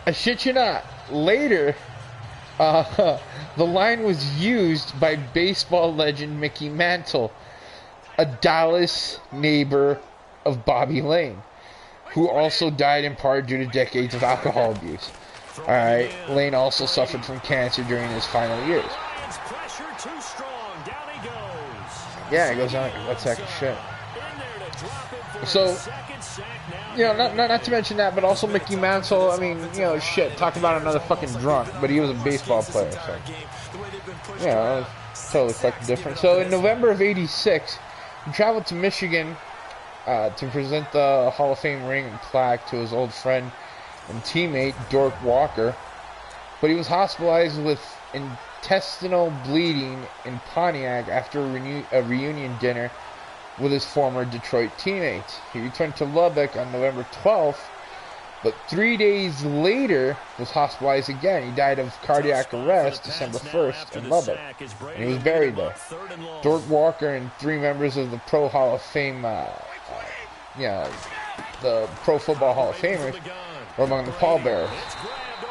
I shit you not, later, the line was used by baseball legend Mickey Mantle, a Dallas neighbor of Bobby Layne, who also died in part due to decades of alcohol abuse. Alright, Layne also suffered from cancer during his final years. Yeah, it goes on like a sack of shit. So, you know, not to mention that, but also Mickey Mantle, I mean, you know, shit, talk about another fucking drunk, but he was a baseball player, so, you know, totally fucking different. So, in November of '86, he traveled to Michigan to present the Hall of Fame ring and plaque to his old friend and teammate, Dork Walker, but he was hospitalized with intestinal bleeding in Pontiac after a reunion dinner with his former Detroit teammates. He returned to Lubbock on November 12th, but 3 days later was hospitalized again. He died of cardiac arrest December 1st in Lubbock, and he was buried there. Dork Walker and 3 members of the Pro Hall of Fame, the Pro Football Hall of Famers, were among the pallbearers.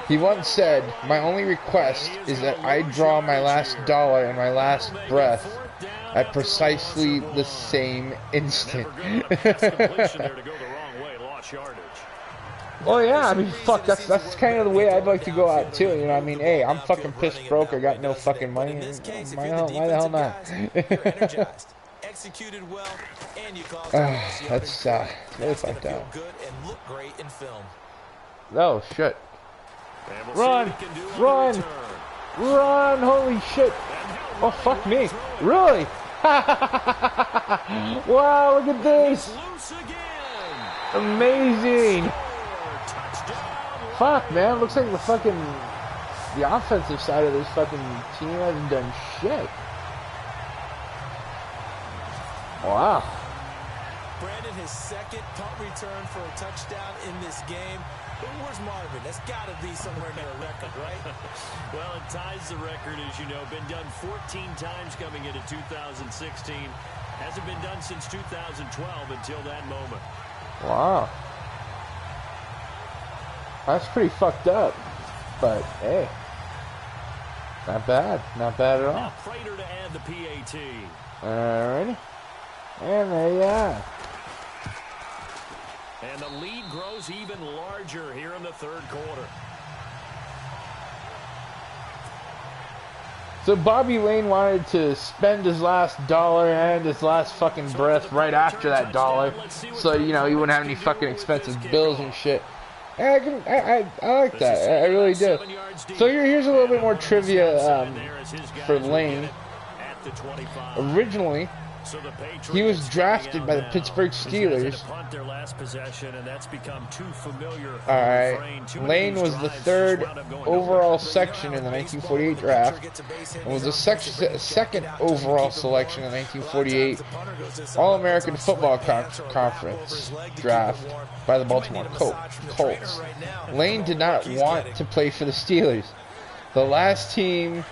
He once said, "My only request is that I draw my last dollar and my last breath at precisely the same instant." Well, yeah, I mean, fuck, that's kind of the way I'd like to go out, too, you know, I mean, hey, I'm fucking pissed broke, I got no fucking money, why the hell not? That's really fucked up. Oh, shit. Run! Run! Run! Holy shit! Oh, fuck me. Really? Wow, look at this. Loose again. Amazing. Touchdown. Fuck, man. Looks like the offensive side of this fucking team hasn't done shit. Wow. Brandon, his second punt return for a touchdown in this game. Where's Marvin? That's got to be somewhere near a record, right? Well, it ties the record, as you know. Been done 14 times coming into 2016. Hasn't been done since 2012 until that moment. Wow. That's pretty fucked up. But, hey. Not bad. Not bad at all. Now Prater to add the PAT. Alrighty. And there you are. And the lead grows even larger here in the third quarter. So Bobby Layne wanted to spend his last dollar and his last fucking breath right after that dollar. So, you know, he wouldn't have any fucking expensive bills and shit. And I like that. I really do. So here's a little bit more trivia for Layne. Originally, he was drafted by the Pittsburgh Steelers. Alright, Layne was the third overall selection in the 1948 draft and was the second overall selection in the 1948 All-American Football Conference draft by the Baltimore Colts. Layne did not want to play for the Steelers, the last team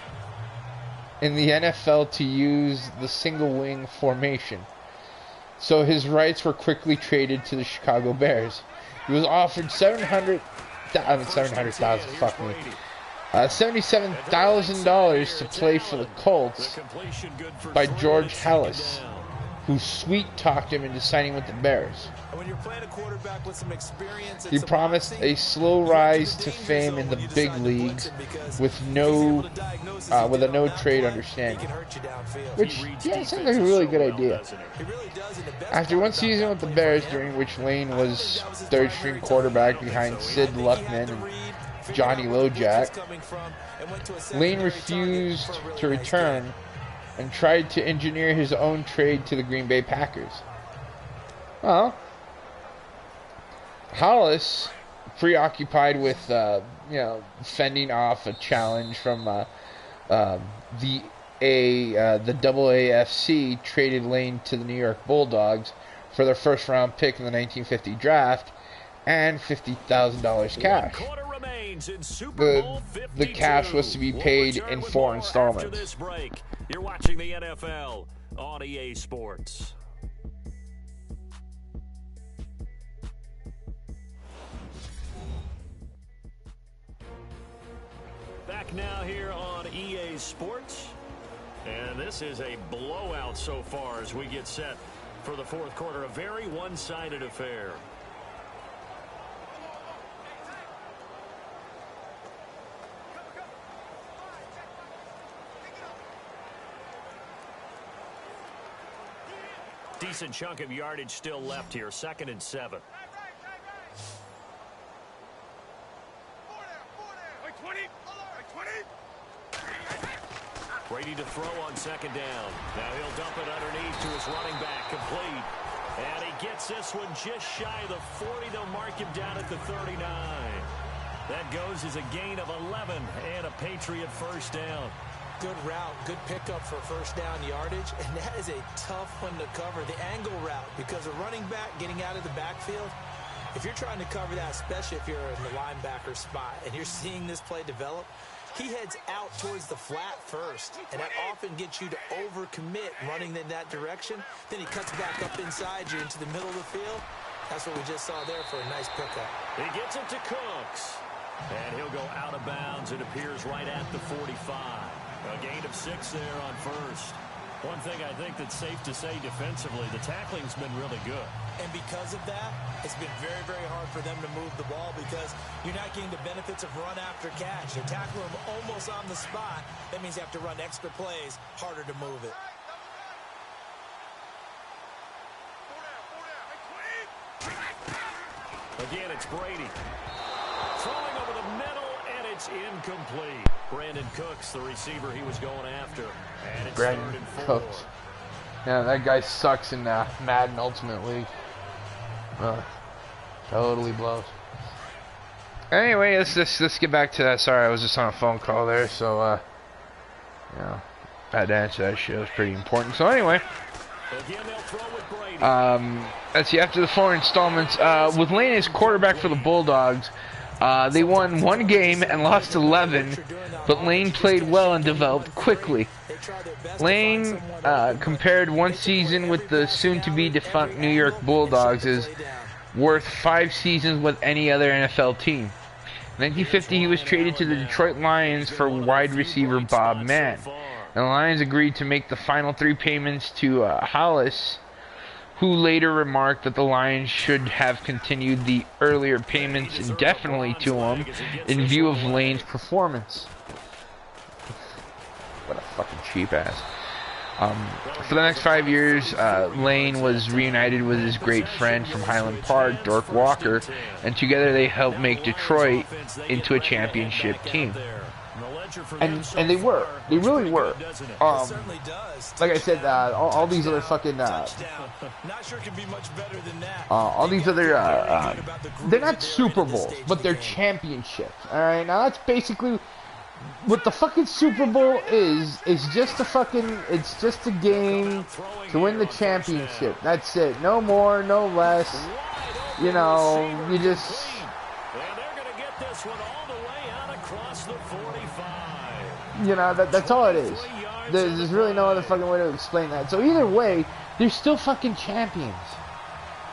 in the NFL to use the single wing formation. So his rights were quickly traded to the Chicago Bears. He was offered $77,000 to play for the Colts by George Hallis, who sweet-talked him into signing with the Bears. He promised a slow rise to fame in the big leagues with a no-trade understanding. Which, yeah, sounds like a really good idea. After one season with the Bears, during which Layne was third-string quarterback behind Sid Luckman and Johnny Lojack, Layne refused to return and tried to engineer his own trade to the Green Bay Packers. Well, Hollis, preoccupied with fending off a challenge from the AAFC, traded Layne to the New York Bulldogs for their first-round pick in the 1950 draft and $50,000 cash. The cash was to be paid in 4 installments. You're watching the NFL on EA Sports. Back now here on EA Sports. And this is a blowout so far as we get set for the fourth quarter. A very one-sided affair. Decent chunk of yardage still left here. 2nd and 7. Brady to throw on 2nd down. Now he'll dump it underneath to his running back. Complete. And he gets this one just shy of the 40. They'll mark him down at the 39. That goes as a gain of 11 and a Patriot first down. Good route, good pickup for first down yardage, and that is a tough one to cover, the angle route, because a running back getting out of the backfield, if you're trying to cover that, especially if you're in the linebacker spot and you're seeing this play develop, he heads out towards the flat first, and that often gets you to overcommit running in that direction. Then he cuts back up inside you into the middle of the field. That's what we just saw there for a nice pickup. He gets it to Cooks, and he'll go out of bounds. It appears right at the 45. A gain of 6 there on first. One thing I think that's safe to say defensively, the tackling's been really good. And because of that, it's been very, very hard for them to move the ball because you're not getting the benefits of run after catch. They're tackling them almost on the spot. That means you have to run extra plays, harder to move it. Again, it's Brady. Throwing over the middle, and it's incomplete. Brandon Cooks, the receiver he was going after. And it's Brandon 3rd and 4. Cooks. Yeah, that guy sucks in Madden Ultimate League. Totally blows. Anyway, let's get back to that. Sorry, I was just on a phone call there, so you know, I had to answer that shit. It was pretty important. So anyway, let's see. After the 4 installments, with Layne as quarterback for the Bulldogs, they won 1 game and lost 11, but Layne played well and developed quickly. Layne compared one season with the soon-to-be defunct New York Bulldogs as worth 5 seasons with any other NFL team. In 1950, he was traded to the Detroit Lions for wide receiver Bob Mann. And the Lions agreed to make the final 3 payments to Hollis, who later remarked that the Lions should have continued the earlier payments indefinitely to him in view of Layne's performance. What a fucking cheap ass. For the next 5 years, Layne was reunited with his great friend from Highland Park, Dork Walker, and together they helped make Detroit into a championship team. And they were. They really were. Like I said, all these other fucking all these other they're not Super Bowls, but they're championships. Alright, now that's basically what the fucking Super Bowl is just a fucking, it's just a game to win the championship. That's it. No more, no less. You know, you just... You know, that's all it is. There's really no other fucking way to explain that. So either way, they're still fucking champions.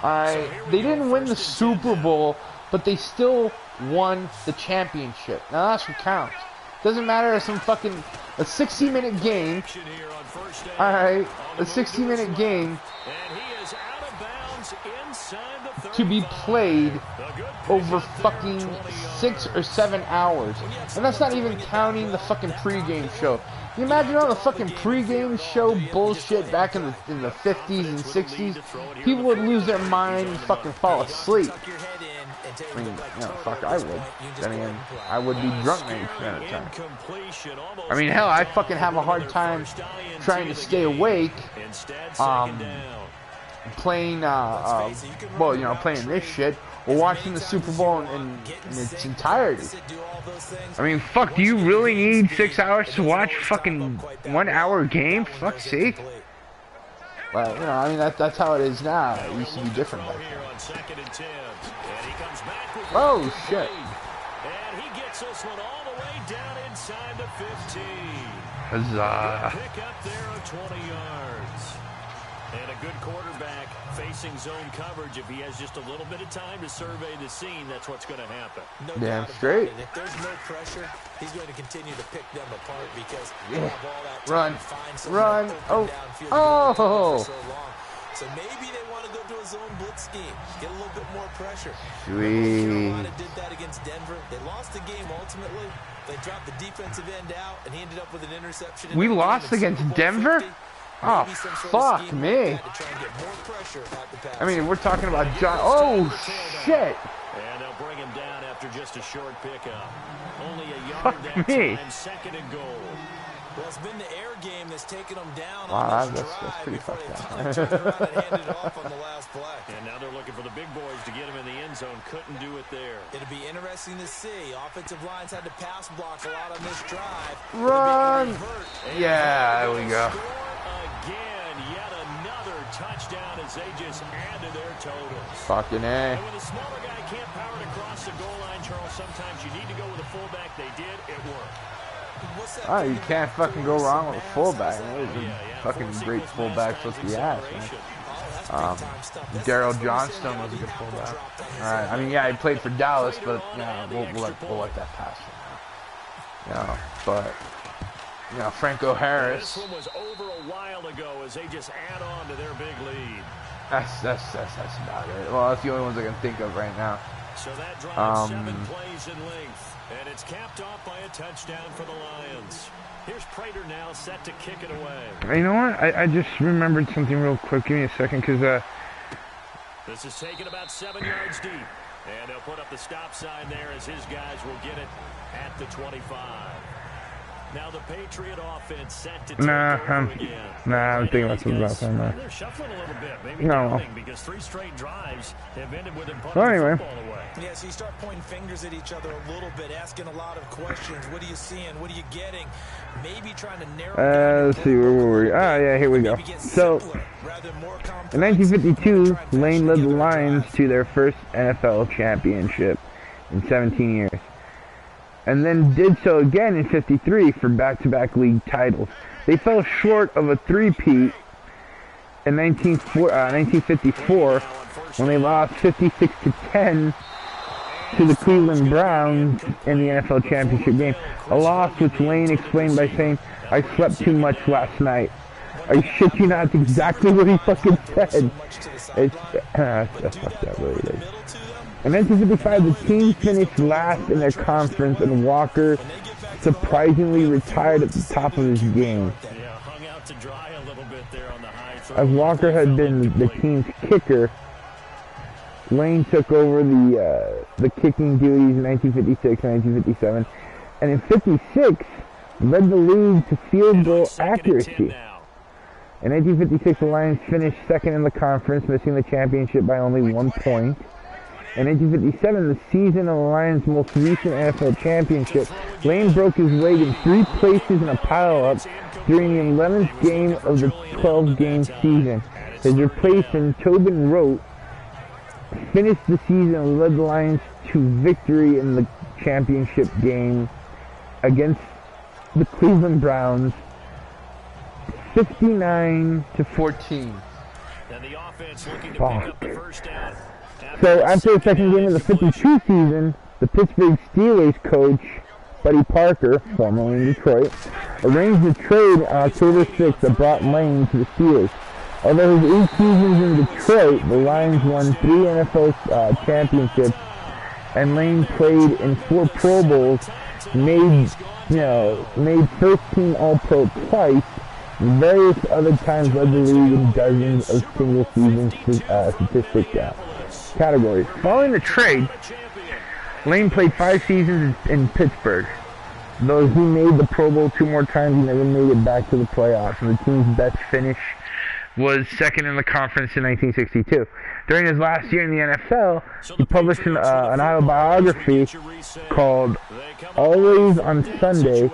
Alright? They didn't win the Super Bowl, but they still won the championship. Now that's what counts. Doesn't matter if some fucking a 60-minute game. Alright, a 60-minute game to be played over fucking 6 or 7 hours. And that's not even counting the fucking pregame show. Can you imagine all the fucking pregame show bullshit back in the 50s and 60s? People would lose their mind and fucking fall asleep. I mean, you know, fuck, I would. Then again, I would be drunk 90% of the time. I mean, hell, I fucking have a hard time trying to stay awake, playing, well, you know, playing this shit, or watching the Super Bowl in its entirety. I mean, fuck, do you really need 6 hours to watch fucking 1 hour game? For fuck's sake. Well, you know, I mean, that's how it is now. It used to be different back then. Oh, shit. And he gets this one all the way down inside the 15. Huzzah. Pick up there of 20 yards. And a good quarterback facing zone coverage. If he has just a little bit of time to survey the scene, that's what's going to happen. No damn straight. If there's no pressure, he's going to continue to pick them apart because he'll have all that time Run. to find Run. oh. Oh. So long. So maybe they want to go to a zone blitz scheme, get a little bit more pressure. Sweet. Carolina did that against Denver. They lost the game ultimately. They dropped the defensive end out, and he ended up with an interception. We lost against Denver? Oh, fuck me. I mean, we're talking about John. Oh, shit. And they'll bring him down after just a short pickup. Only a yard Fuck that me. time, second and goal. Well, it's been the air game that's taken them down Wow, on this that's drive pretty before they fucked up. finally turned around and handed it off on the last play. And now they're looking for the big boys to get him in the end zone. Couldn't do it there. It'll be interesting to see. Offensive lines had to pass block a lot on this drive. Run. Yeah, there we go. Again, yet another touchdown as they just add to their totals. Fucking A. And when a smaller guy can't power it across the goal line, Charles, sometimes you need to go with a fullback. They did. It worked. Oh, you can't fucking go wrong with a fullback. That was a fucking great fullback supposed to be ass, man. Daryl Johnston was a good fullback. Alright, I mean, yeah, he played for Dallas, but, you know, we'll let that pass for now. You know, but, you know, Franco Harris. This one was over a while ago as they just add on to their big lead. That's about it. Well, that's the only ones I can think of right now. So that drive 7 plays in length. And it's capped off by a touchdown for the Lions. Here's Prater now set to kick it away. You know what? I just remembered something real quick. Give me a second, because this is taken about 7 yards deep. And they'll put up the stop sign there as his guys will get it at the 25. Now the Patriot offense set to Nah, take over again. I'm thinking about something else. They're shuffling a little bit, maybe No. doubting, because 3 straight drives have ended with them punting Well, anyway. the football away. Yeah, so you start pointing fingers at each other a little bit, asking a lot of questions. What are you seeing? What are you getting? Maybe trying to narrow down. Let's see, where were we? Ah, yeah, here we go. So, in 1952, Layne led the Lions to their first NFL championship in 17 years. And then did so again in 53 for back-to-back league titles. They fell short of a three-peat in 1954 when they lost 56-10 to the Cleveland Browns in the NFL championship game. A loss which Layne explained by saying, "I slept too much last night." I shit you not, that's exactly what he fucking said. It's, that's fucked up, really is. In 1955, the team finished last in their conference, and Walker surprisingly retired at the top of his game. Yeah, hung out to dry a little bit there on the high throw. As Walker had been the team's kicker, Layne took over the kicking duties in 1956 and 1957, and in 56 led the league to field goal accuracy. In 1956, the Lions finished second in the conference, missing the championship by only 1 point. In 1957, the season of the Lions' most recent NFL championship, Layne broke his leg in 3 places in a pile-up during the 11th game of the 12-game season. His replacement, Tobin Rote, finished the season and led the Lions to victory in the championship game against the Cleveland Browns, 59-14. And the offense looking to Fuck. pick up the first down. So after the second game of the 52 season, the Pittsburgh Steelers coach, Buddy Parker, formerly in Detroit, arranged a trade on October 6th that brought Layne to the Steelers. Although his 8 seasons in Detroit, the Lions won 3 NFL championships, and Layne played in 4 Pro Bowls, made first team All-Pro twice, and various other times led the league in dozens of single-season statistic categories. Following the trade, Layne played 5 seasons in Pittsburgh. Though he made the Pro Bowl 2 more times, he never made it back to the playoffs, and the team's best finish was second in the conference in 1962. During his last year in the NFL, he published an autobiography called Always on Sunday.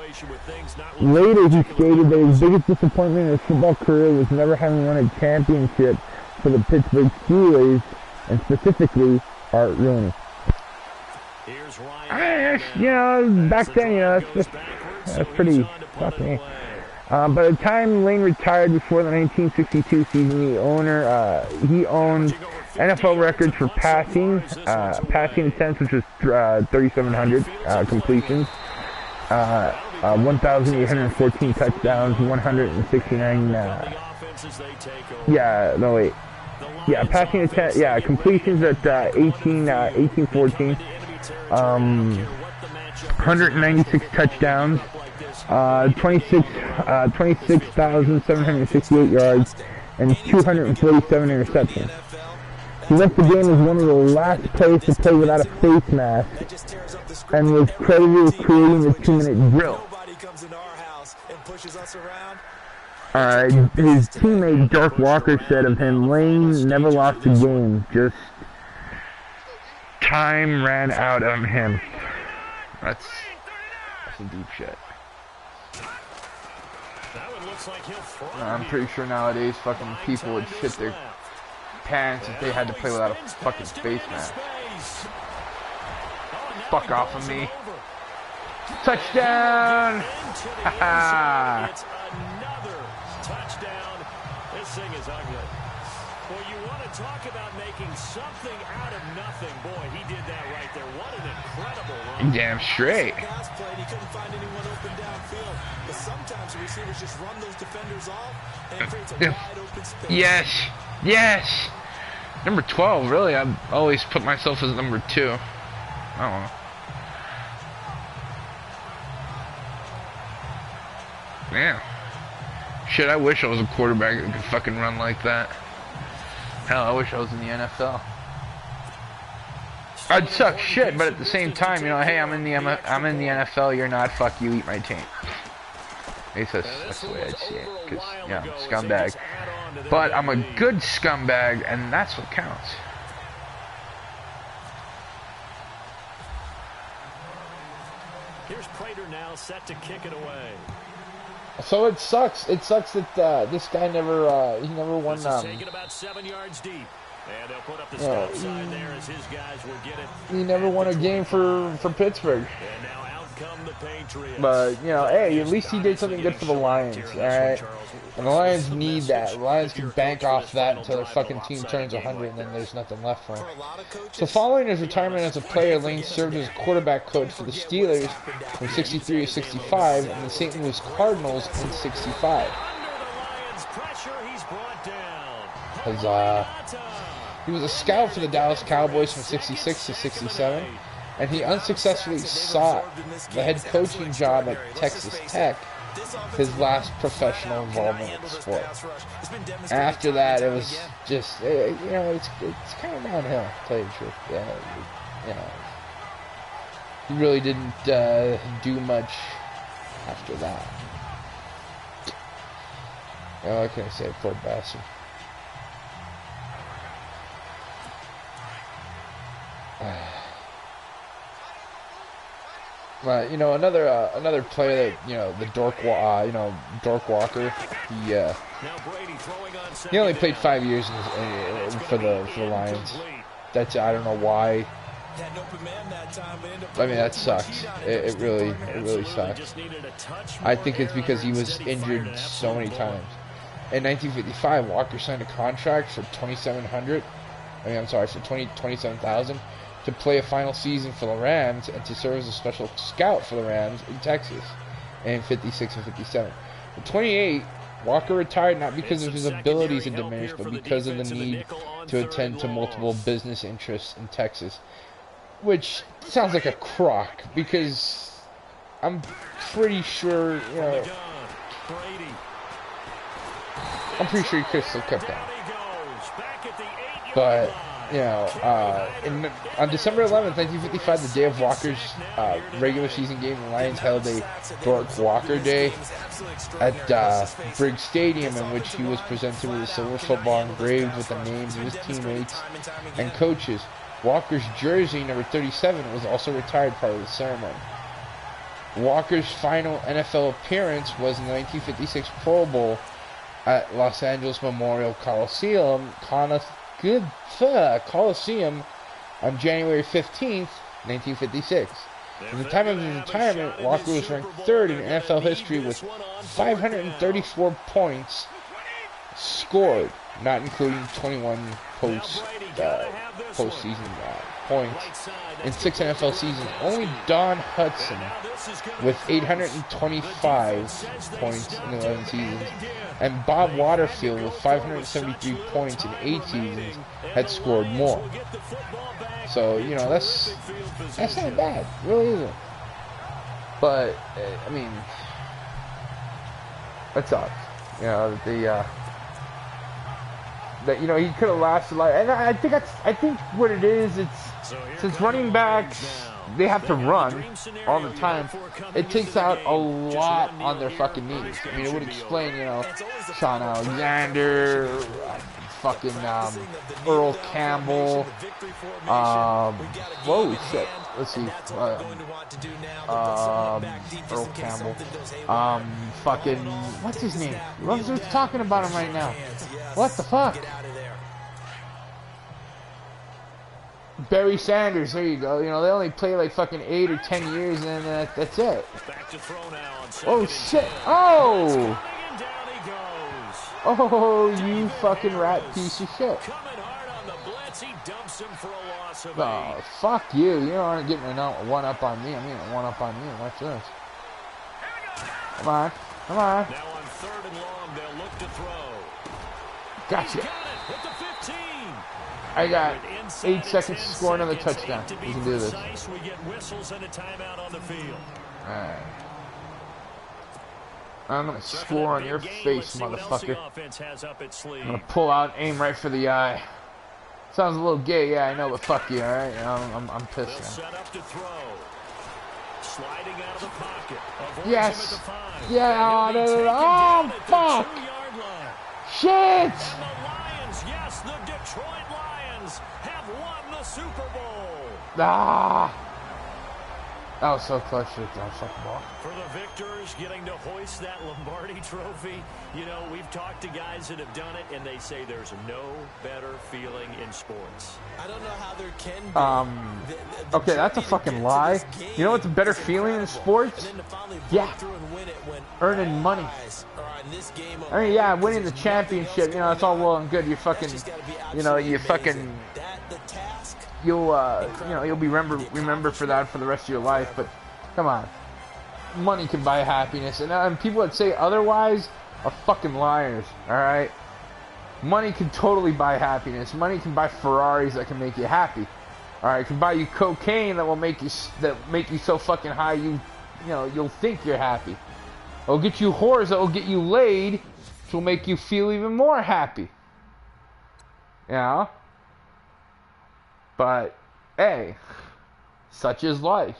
Later, he stated that his biggest disappointment in his football career was never having won a championship for the Pittsburgh Steelers, and specifically Art Rooney. Back then, that's pretty fucking. By the time Layne retired before the 1962 season, he owned NFL records for passing attempts, which was 3,700 completions, 1,814 touchdowns, 169. Passing attempts. Yeah, completions at 1814. 196 touchdowns. 26,768 yards, and 247 interceptions. He left the game as one of the last players to play without a face mask, and was credited with creating the 2-minute drill. His teammate Dark Walker said of him, "Layne never lost a game, just time ran out of him." That's some deep shit. I'm pretty sure nowadays fucking people would shit their pants if they had to play without a fucking face mask. Fuck off of me. Touchdown! Haha! It's another touchdown. This thing is ugly. Well, you want to talk about making something out of nothing. Boy, he did that right there. What an incredible run. Damn straight. He couldn't find anyone open downfield. But sometimes the receivers just run those defenders off and it creates a wide open space. Yes. Number 12, really. I've always put myself as number 2. I don't know. Yeah. Shit, I wish I was a quarterback that could fucking run like that. Hell, I wish I was in the NFL. I'd suck shit, but at the same time, hey, I'm in the NFL, you're not, fuck you, eat my team. At least that's the way I see it. Because, you know, scumbag. But I'm a good scumbag, and that's what counts. Here's Prater now set to kick it away. So it sucks. It sucks that this guy never he never won. Taken about 7 yards deep, and they'll put up the stop sign there as his guys will get it. He never won a game for Pittsburgh. And now out come the Patriots. But you know, hey, at least he did something good for the Lions. All right. And the Lions need that. The Lions can bank off that until their fucking team turns 100, and then there's nothing left for him. So following his retirement as a player, Layne served as quarterback coach for the Steelers from 63 to 65, and the St. Louis Cardinals in 65. He was a scout for the Dallas Cowboys from 66 to 67, and he unsuccessfully sought the head coaching job at Texas Tech, his last professional involvement in the sport. After that, it was just, you know, it's kind of downhill, to tell you the truth. You know, he really didn't do much after that. Oh, what can I say? Poor bastard. You know, another player that, you know, the Dork Walker. He only played 5 years for the Lions. That's, I don't know why. I mean, that sucks. It really sucks. I think it's because he was injured so many times. In 1955, Walker signed a contract for $27,000 to play a final season for the Rams and to serve as a special scout for the Rams in Texas in 56 and 57. In 28, Walker retired not because of his abilities had diminished, but because of the need to attend to multiple business interests in Texas, which sounds like a crock, because I'm pretty sure, you know, I'm pretty sure he could have still kept that. But, you know, on December 11th, 1955, the day of Walker's regular season game, the Lions held a Dork Walker Day at Briggs Stadium, in which he was presented with a silver football engraved with the names of his teammates and coaches. Walker's jersey, number 37, was also retired part of the ceremony. Walker's final NFL appearance was in the 1956 Pro Bowl at Los Angeles Memorial Coliseum on January 15th, 1956. At the time of his retirement, Walker was ranked third in NFL history with 534 points scored, not including 21 postseason points in 6 NFL seasons. Only Don Hudson, with 825 points in 11 seasons, and Bob Waterfield, with 573 points in 8 seasons, had scored more. So, you know, that's not bad. It really isn't. But, I mean, that sucks. You know, that, you know, he could have lasted like, and I think what it is, since running backs, they have to run all the time, it takes out a lot on their fucking knees. I mean, it would explain, you know, Sean Alexander, fucking Earl Campbell, whoa, shit, let's see, Earl Campbell, fucking, what's his name? Who's talking about him right now? What the fuck? Barry Sanders, there you go. You know, they only play like fucking 8 or 10 years, and then that's it. Oh shit! Oh! Oh, you fucking rat piece of shit! Oh, fuck you! You aren't getting a one up on me. I'm getting a one up on you. Watch this. Come on, come on. Now on 3rd and long, they'll look to throw. Gotcha. I got 8 seconds to score another touchdown. We can do this. Alright. I'm gonna score on your face, motherfucker. I'm gonna pull out, aim right for the eye. Sounds a little gay, yeah, I know, but fuck you, alright? I'm pissed now. Sliding out of the pocket. Avoids him at Yes. the 5. Yeah. And he'll be taken Oh, down at the fuck. 2-yard line. Shit. And the Lions, yes, the Detroit Lions have won the Super Bowl. Ah. That was so close to the fucking ball. For the victors getting to hoist that Lombardi trophy, you know, we've talked to guys that have done it, and they say there's no better feeling in sports. I don't know how there can be. Okay, that's a fucking lie. You know what's a better feeling in sports? Yeah. Earning money. I mean, yeah, winning the championship, you know, it's all well and good. You fucking, you know, you fucking, you'll, you know, you'll be remember for that for the rest of your life. But come on, money can buy happiness, and people that say otherwise are fucking liars. All right, money can totally buy happiness. Money can buy Ferraris that can make you happy. All right, it can buy you cocaine that will make you so fucking high you know you'll think you're happy. It'll get you whores that will get you laid, which will make you feel even more happy. You know? But, hey, such is life.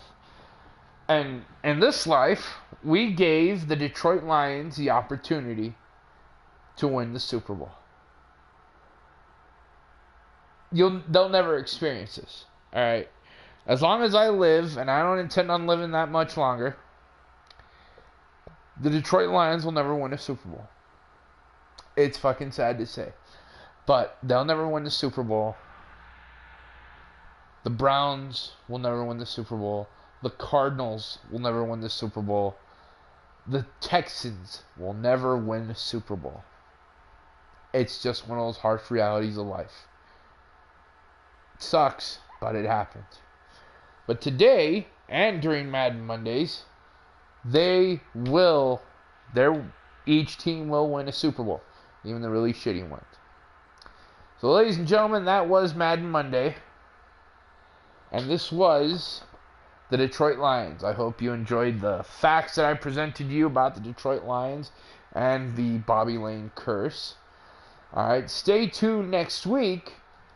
And in this life, we gave the Detroit Lions the opportunity to win the Super Bowl. They'll never experience this. Alright? As long as I live, and I don't intend on living that much longer, the Detroit Lions will never win a Super Bowl. It's fucking sad to say. But they'll never win the Super Bowl. The Browns will never win the Super Bowl. The Cardinals will never win the Super Bowl. The Texans will never win the Super Bowl. It's just one of those harsh realities of life. It sucks, but it happened. But today, and during Madden Mondays, each team will win a Super Bowl, even the really shitty ones. So, ladies and gentlemen, that was Madden Monday, and this was the Detroit Lions. I hope you enjoyed the facts that I presented you about the Detroit Lions and the Bobby Layne curse. Alright, stay tuned next week.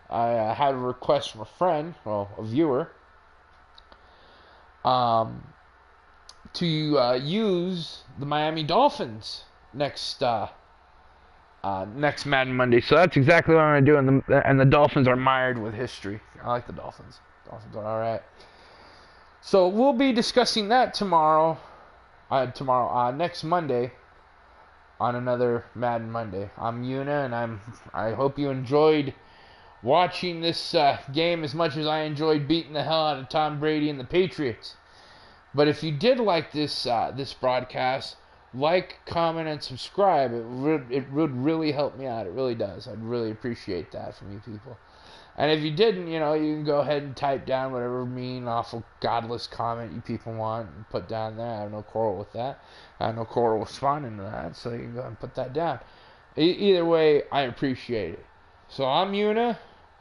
I had a request from a friend, well, a viewer, to use the Miami Dolphins next Madden Monday. So that's exactly what I'm going to do, and the Dolphins are mired with history. I like the Dolphins. Dolphins are alright. So we'll be discussing that next Monday, on another Madden Monday. I'm Yuna, and I hope you enjoyed watching this game as much as I enjoyed beating the hell out of Tom Brady and the Patriots. But if you did like this broadcast, like, comment, and subscribe. It would really help me out. It really does. I'd really appreciate that from you people. And if you didn't, you know, you can go ahead and type down whatever mean, awful, godless comment you people want and put down there. I have no quarrel with that. I have no quarrel responding to that, so you can go ahead and put that down. Either way, I appreciate it. So I'm Yuna.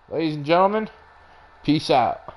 Ladies and gentlemen, peace out.